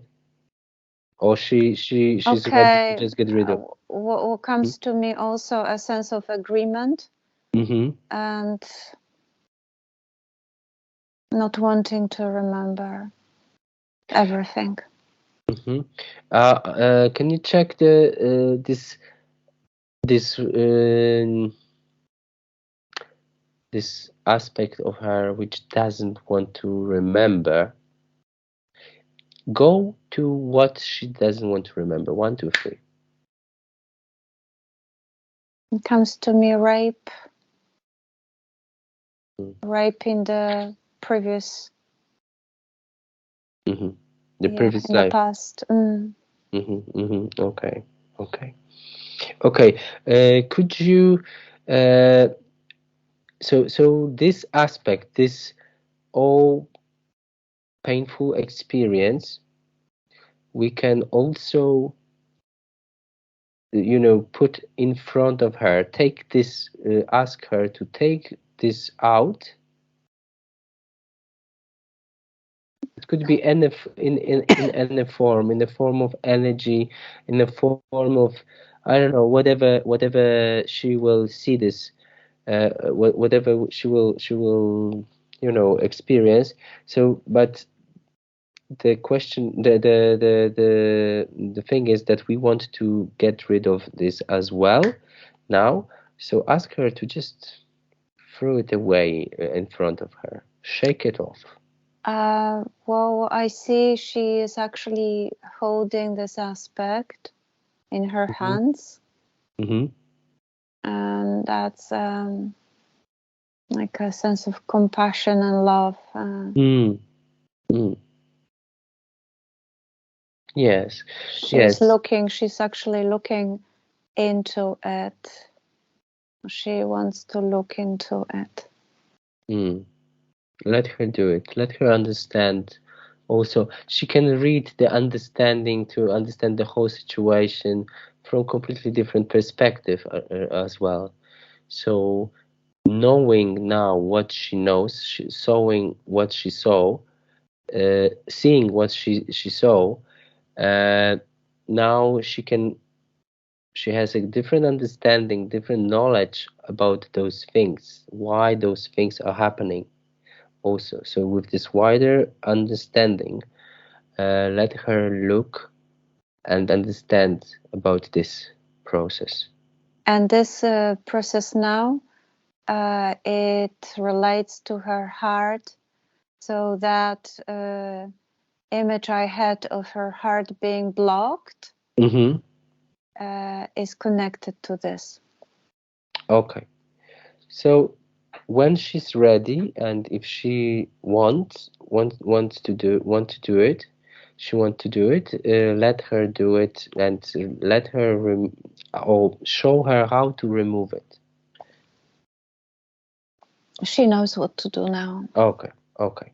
Or she's ready to just get rid of. What comes to me also a sense of agreement, and not wanting to remember everything. Can you check the this aspect of her which doesn't want to remember? Go to what she doesn't want to remember. 1, 2, 3. It comes to me rape in the previous. The previous in life. The past. Okay. Could you so this aspect, this all painful experience, we can also put in front of her, take this, ask her to take this out. It could be in any form, in the form of energy, in the form of, I don't know, whatever she will see this, whatever she will experience. So, but the question, the thing is that we want to get rid of this as well now. So ask her to just throw it away in front of her, shake it off. Well, I see she is actually holding this aspect in her hands, and that's like a sense of compassion and love. Yes. She's actually looking into it. She wants to look into it. Let her do it. Let her understand. Also, she can read the understanding to understand the whole situation from completely different perspective as well. So, knowing now what she knows, seeing what she saw, seeing what she saw, now she has a different understanding, different knowledge about those things, why those things are happening, also. So with this wider understanding, let her look and understand about this process. And this process now, it relates to her heart, so that image I had of her heart being blocked is connected to this. Okay. So when she's ready, and if she wants to do it, she wants to do it. Let her do it, and let her or show her how to remove it. She knows what to do now. Okay. Okay.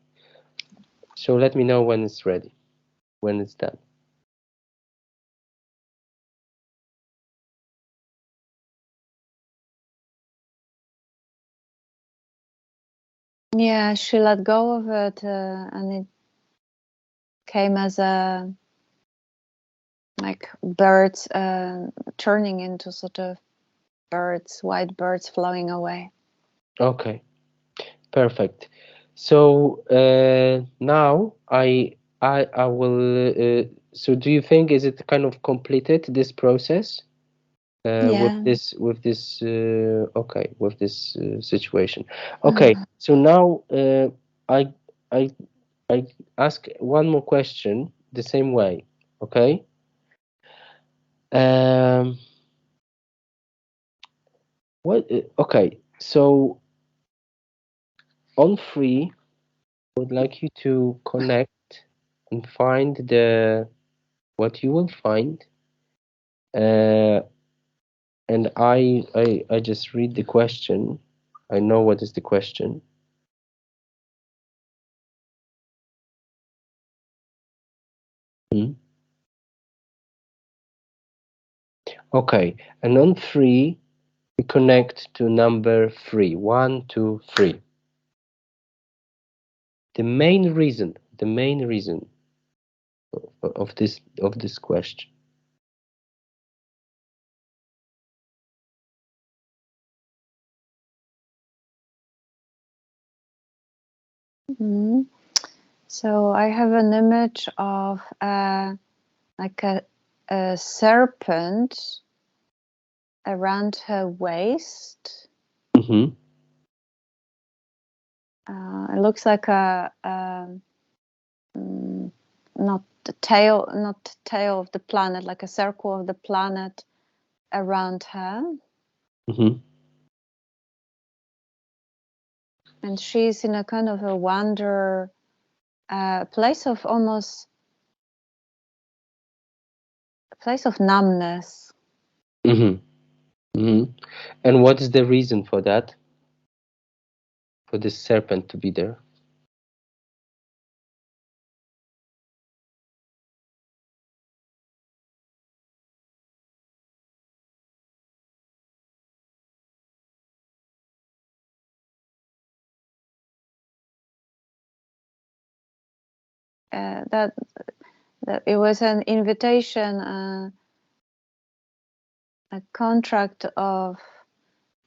So let me know when it's ready, when it's done. Yeah, she let go of it, and it came as a like birds turning into sort of birds, white birds flying away. Okay, perfect. So now I will. So do you think is it kind of completed this process with Yeah. this okay, with this situation? Okay, so now I I I ask one more question the same way. Okay. Um. What? Okay. So on free, I would like you to connect and find the what you will find. And I just read the question. I know what is the question. Hmm. Okay, and on three, we connect to number three. 1, 2, 3. The main reason of this question. Mm-hmm. So I have an image of like a serpent around her waist. Mm-hmm. It looks like not the tail, not the tail of the planet, like a circle of the planet around her. Mm-hmm. And she's in a kind of a wonder place of almost a place of numbness. Mm-hmm. Mm-hmm. And what is the reason for that? For this serpent to be there? That it was an invitation, a contract of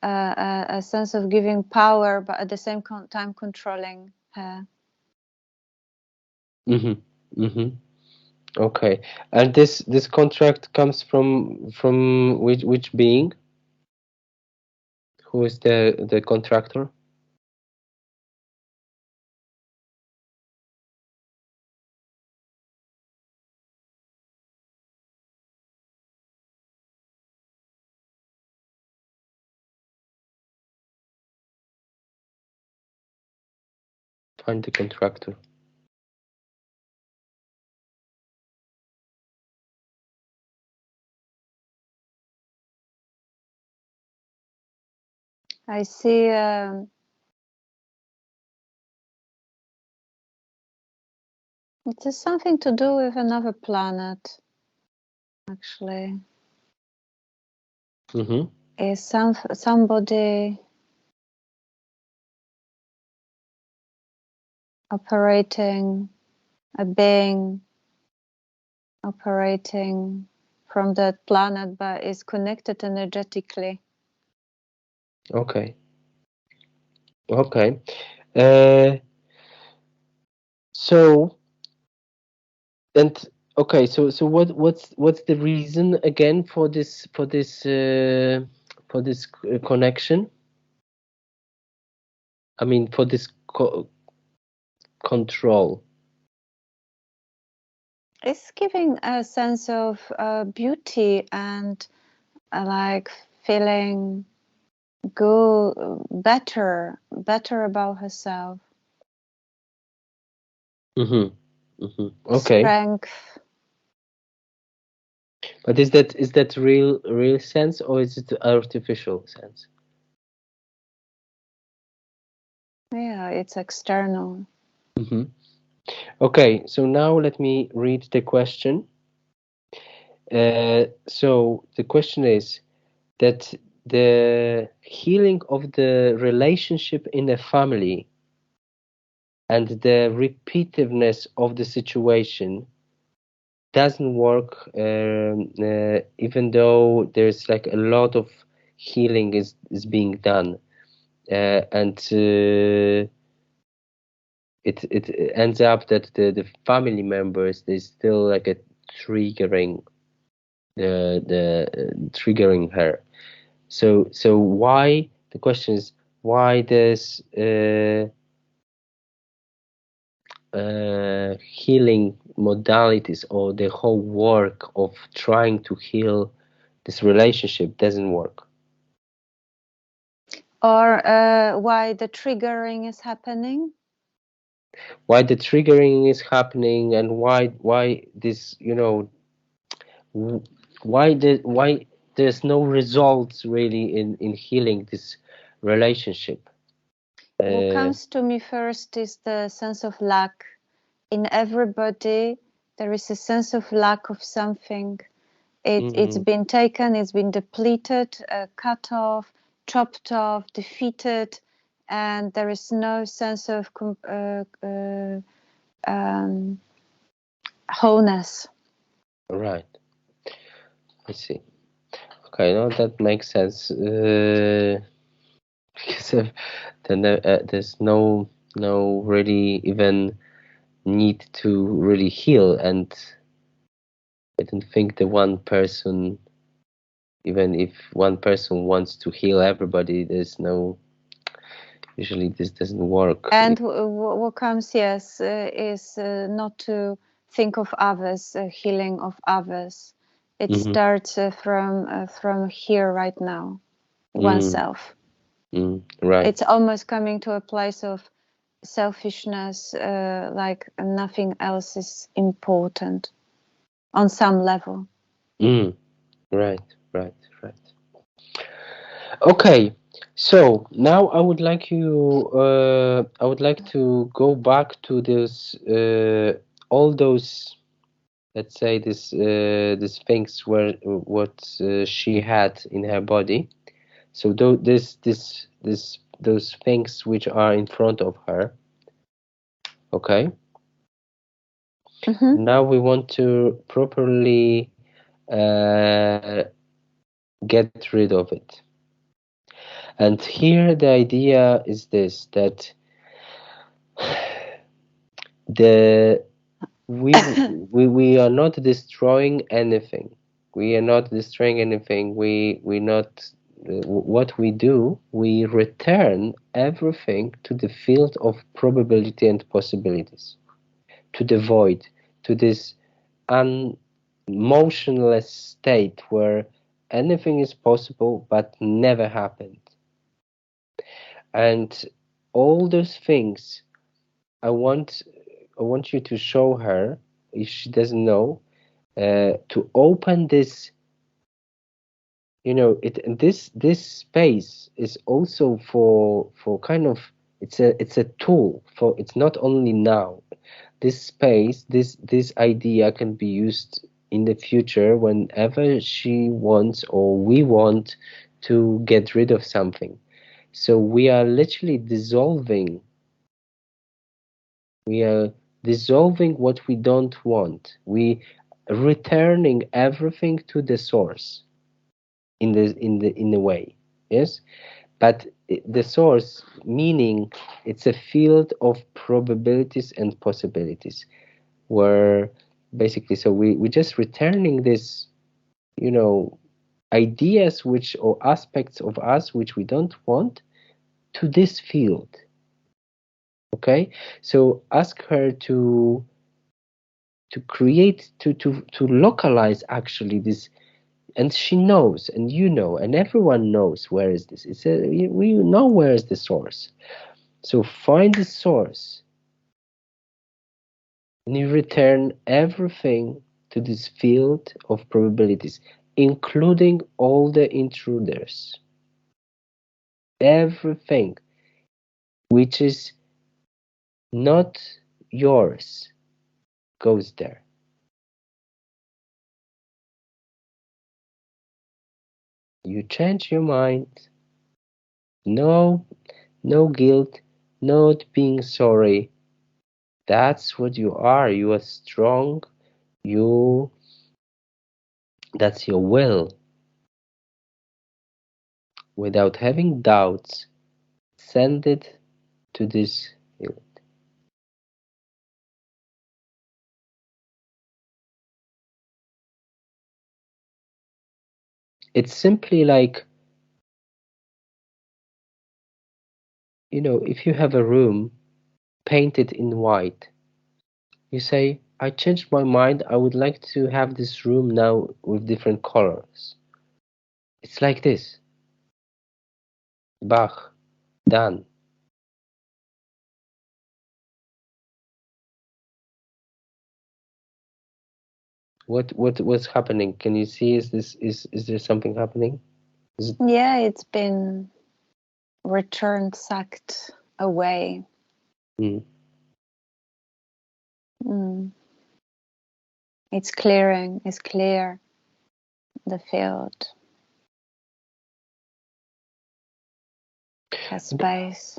a sense of giving power, but at the same time controlling her. Mm-hmm. Mm-hmm. Okay. And this contract comes from which being? Who is the contractor? Find the contractor. I see it has something to do with another planet, actually. Mm-hmm. Is somebody operating, a being operating from that planet, but is connected energetically. Okay. Okay. Uh, So, and okay, so what's the reason again for this connection? I mean, for this control. It's giving a sense of beauty and like feeling good, better about herself. Okay, Strength. but is that real sense, or is it artificial sense? Yeah, it's external. Okay, so now let me read the question. So the question is that the healing of the relationship in a family and the repetitiveness of the situation doesn't work, even though there's like a lot of healing is being done, and it ends up that the family members, they still like a triggering the triggering her. So why, the question is, why does healing modalities or the whole work of trying to heal this relationship doesn't work? Or why the triggering is happening? Why the triggering is happening, and why this, why there's no results really in healing this relationship? What comes to me first is the sense of lack. In everybody, there is a sense of lack of something. It's been taken, it's been depleted, cut off, chopped off, defeated, and there is no sense of wholeness. Right, I see. Okay, no, that makes sense. Because there's no really even need to really heal, and I don't think the one person, even if one person wants to heal everybody, there's no, usually this doesn't work. And what comes, yes, is not to think of others, healing of others. It starts from here, right now, oneself. Right. It's almost coming to a place of selfishness, like nothing else is important on some level. Right, right, right. Okay, so now I would like to go back to this, all those, let's say, these things where what she had in her body. So those things which are in front of her. Okay. Now we want to properly get rid of it. And here the idea is this, that we are not destroying anything. We are not destroying anything. We not what we do, we return everything to the field of probability and possibilities, to the void, to this motionless state where anything is possible but never happened. And all those things, I want you to show her, if she doesn't know, to open this, this space is also for kind of, it's a tool for, it's not only now. This space, this idea can be used in the future whenever she wants or we want to get rid of something. So we are literally dissolving. We are dissolving what we don't want. We returning everything to the source in a way. Yes, but the source, meaning it's a field of probabilities and possibilities, where basically, so we just returning this, you know, ideas which, or aspects of us which we don't want, to this field. Okay, so ask her to create, to localize actually this, and she knows, and you know, and everyone knows where is this. It's a, we know where is the source. So find the source, and you return everything to this field of probabilities, including all the intruders. Everything which is not yours goes there. You change your mind. No, no guilt, not being sorry. That's what you are. You are strong. You, that's your will. Without having doubts, send it to this field. It's simply like, you know, if you have a room painted in white, you say, I changed my mind. I would like to have this room now with different colors. It's like this. Bach, done. What's happening? Can you see? Is there something happening? Yeah, it's been returned, sucked away. Mm. Mm. It's clearing. It's clear the field. Has space.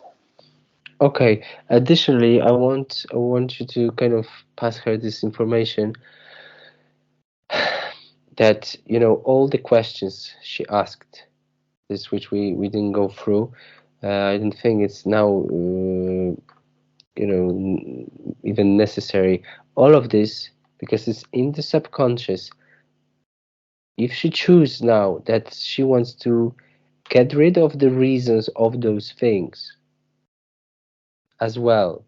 Okay. Additionally, I want you to kind of pass her this information that, you know, all the questions she asked, this which we didn't go through. I don't think it's now, you know, even necessary. All of this, because it's in the subconscious. If she chooses now that she wants to get rid of the reasons of those things as well,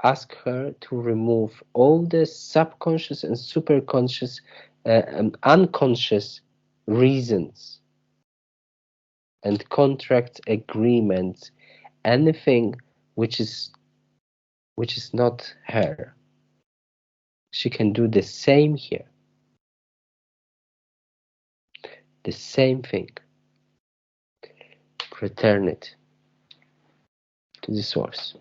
ask her to remove all the subconscious and superconscious and unconscious reasons and contracts, agreements, anything which is not her. She can do the same here, the same thing. Return it to the source.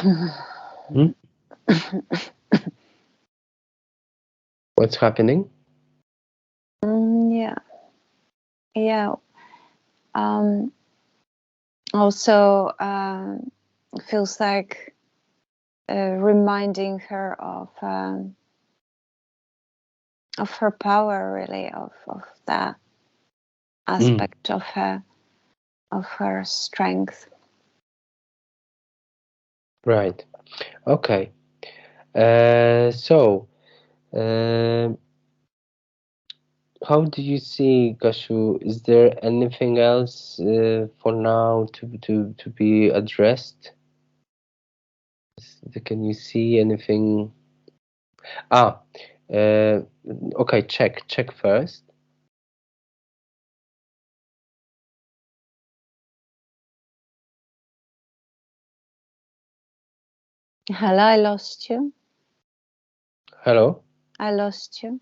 Hmm? What's happening? Yeah. Yeah. Also, feels like reminding her of her power, really, of that aspect of her strength. Right. Okay. So, how do you see, Gashu? Is there anything else for now to be addressed? Can you see anything? Ah, okay. Check first. Hello, I lost you. Hello. I lost you.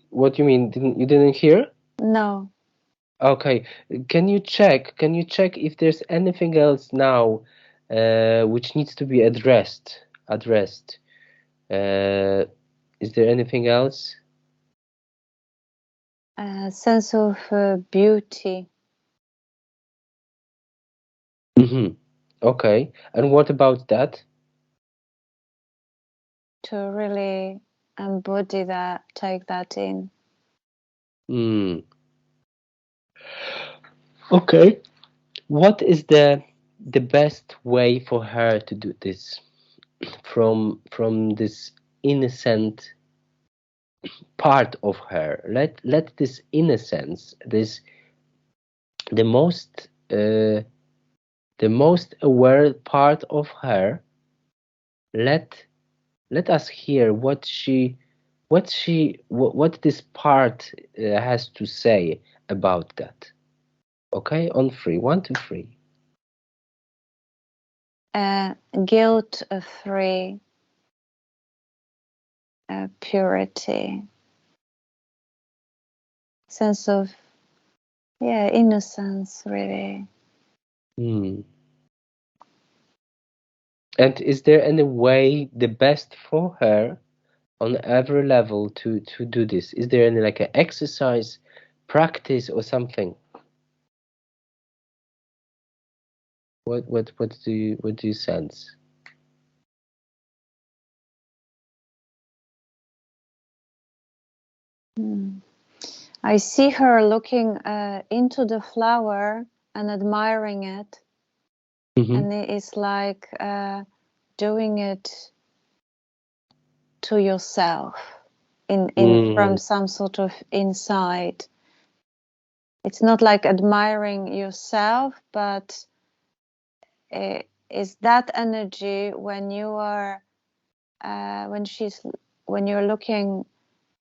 What do you mean? Didn't hear? No. Okay. Can you check? Can you check if there's anything else now, which needs to be addressed? Is there anything else? A sense of beauty. Mm-hmm. Okay. And what about that? To really body that take that in. Okay. What is the best way for her to do this from this innocent part of her? Let this innocence, this the most aware part of her, let us hear what this part has to say about that. Okay, on three, 1, 2, 3. Guilt-free purity, sense of innocence, really. And is there any way the best for her on every level to do this? Is there any like an exercise, practice, or something? What do you sense? I see her looking into the flower and admiring it, and it is like doing it to yourself in from some sort of inside. It's not like admiring yourself, but is that energy when you are when you're looking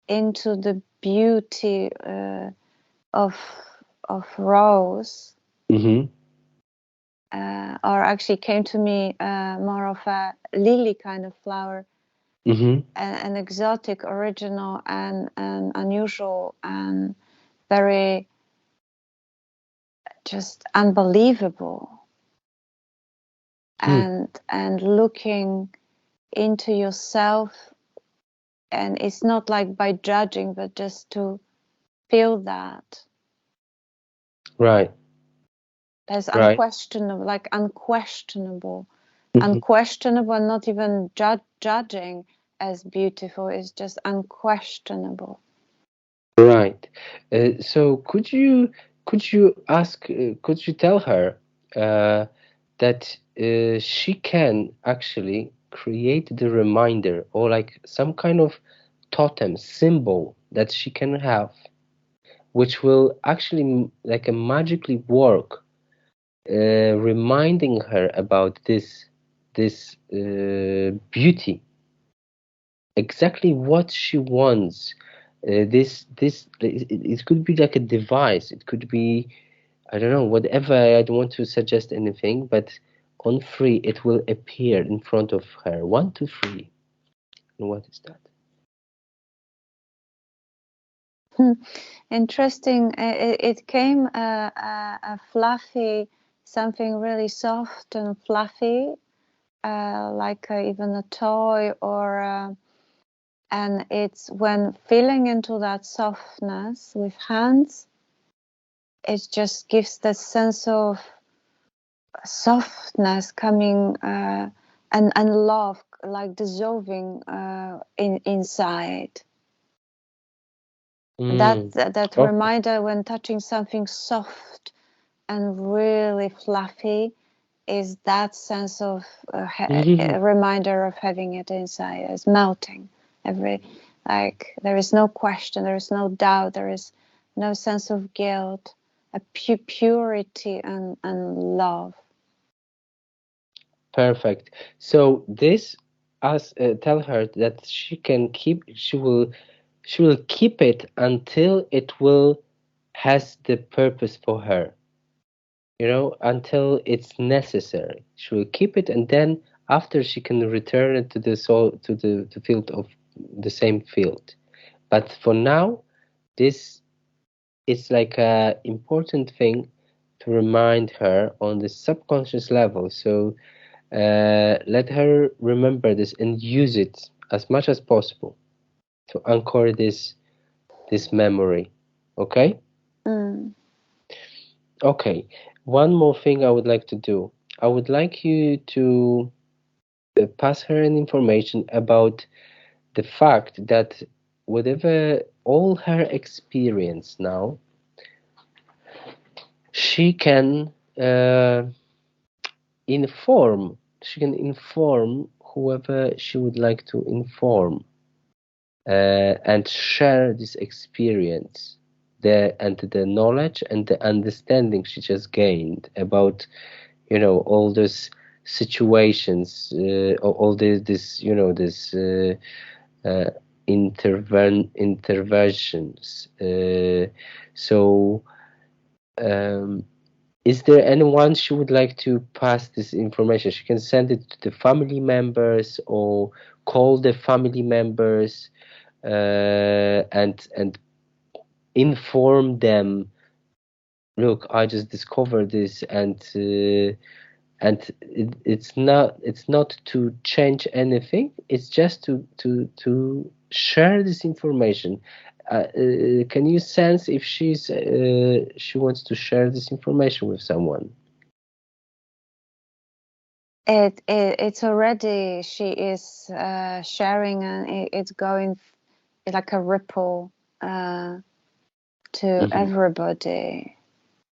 into the beauty of rose, or actually came to me more of a lily kind of flower, an exotic, original, and unusual, and very just unbelievable, and looking into yourself, and it's not like by judging, but just to feel that. Right. There's unquestionable, like unquestionable, unquestionable, not even judging as beautiful. It's just unquestionable. Right. So could you ask? Could you tell her that she can actually create the reminder, or like some kind of totem symbol that she can have, which will actually like a magically work, reminding her about this beauty, exactly what she wants. It could be like a device. It could be, I don't know, whatever. I don't want to suggest anything, but on three it will appear in front of her. 1, 2, 3. And what is that? Interesting. It came a fluffy, something really soft and fluffy, like even a toy, or and it's when feeling into that softness with hands, it just gives that sense of softness coming and love, like dissolving inside. That reminder when touching something soft and really fluffy is that sense of a reminder of having it inside, as melting. Like there is no question, there is no doubt, there is no sense of guilt, a purity and love. Perfect. So this, tell her that she will keep it until it will has the purpose for her. Until it's necessary. She will keep it, and then after she can return it to the soul, to the field of the same field. But for now, this is like a important thing to remind her on the subconscious level. So let her remember this and use it as much as possible to anchor this memory. Okay? Okay. One more thing I would like to do. I would like you to pass her an information about the fact that whatever all her experience now, she can inform whoever she would like to inform, and share this experience, the knowledge and the understanding she just gained about, all those situations, all this, this interventions. So is there anyone she would like to pass this information? She can send it to the family members or call the family members, and inform them, look, I just discovered this, and it's not to change anything, it's just to share this information. Can you sense if she wants to share this information with someone? It's already, she is sharing, and it's going like a ripple to everybody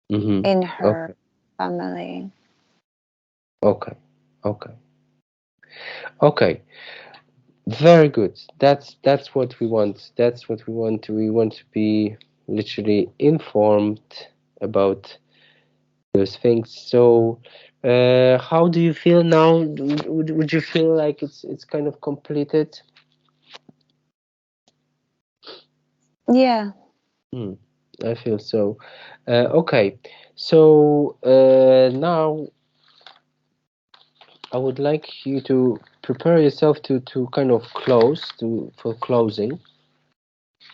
in her family. Okay. Very good. That's what we want. That's what we want. We want to be literally informed about those things. So, how do you feel now? Would you feel like it's kind of completed? Yeah. I feel so. Okay. So now I would like you to prepare yourself to kind of close for closing.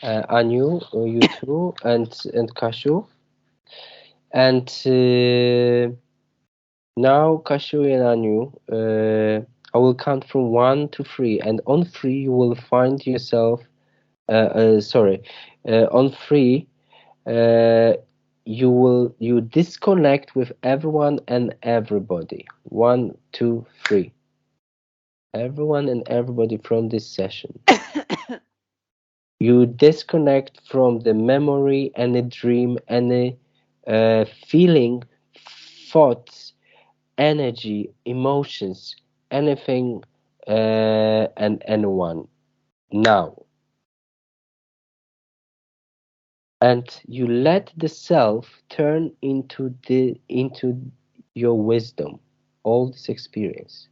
Anu, you too, and Kashu. And now, Kashu and Anu, I will count from 1 to 3, and on 3 you will find yourself. On 3, you disconnect with everyone and everybody. 1, 2, 3. Everyone and everybody from this session. You disconnect from the memory, any dream, any feeling, thoughts, energy, emotions, anything, and anyone now. And you let the self turn into your wisdom. All this experience,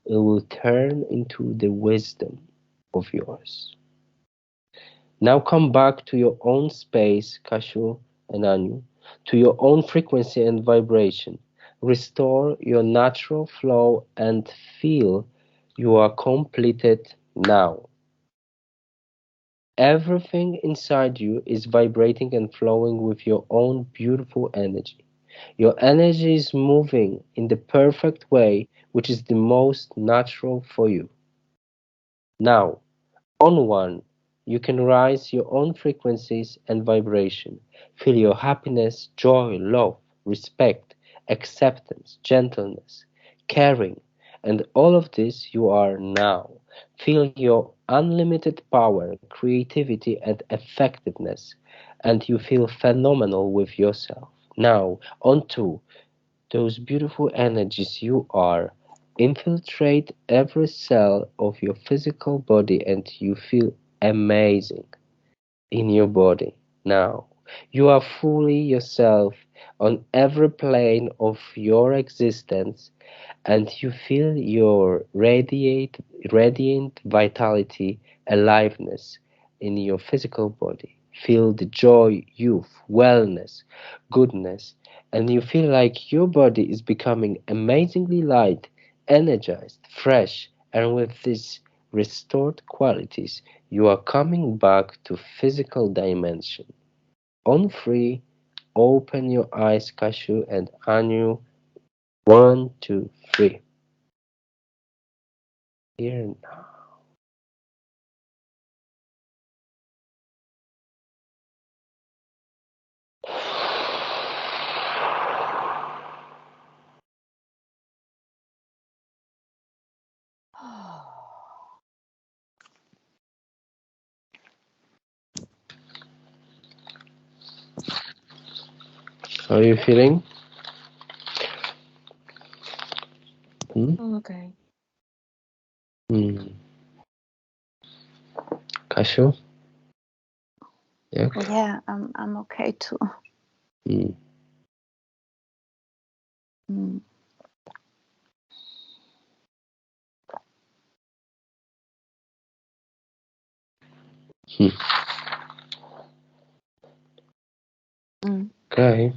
it will turn into the wisdom of yours. Now come back to your own space, Kashu and Anu, to your own frequency and vibration. Restore your natural flow and feel you are completed now. Everything inside you is vibrating and flowing with your own beautiful energy. Your energy is moving in the perfect way, which is the most natural for you. Now, on 1, you can rise your own frequencies and vibration. Feel your happiness, joy, love, respect, acceptance, gentleness, caring, and all of this you are now. Feel your unlimited power, creativity, and effectiveness, and you feel phenomenal with yourself. Now, on 2, those beautiful energies you are infiltrate every cell of your physical body, and you feel amazing in your body. Now, you are fully yourself on every plane of your existence, and you feel your radiant vitality, aliveness in your physical body. Feel the joy, youth, wellness, goodness, and you feel like your body is becoming amazingly light, energized, fresh, and with these restored qualities, you are coming back to physical dimension. On 3, open your eyes, Kashu and Anu. 1, 2, 3. Here now. How are you feeling? Okay. Kashu? Yeah, I'm okay too. Mm. Okay.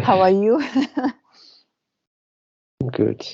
How are you? Good.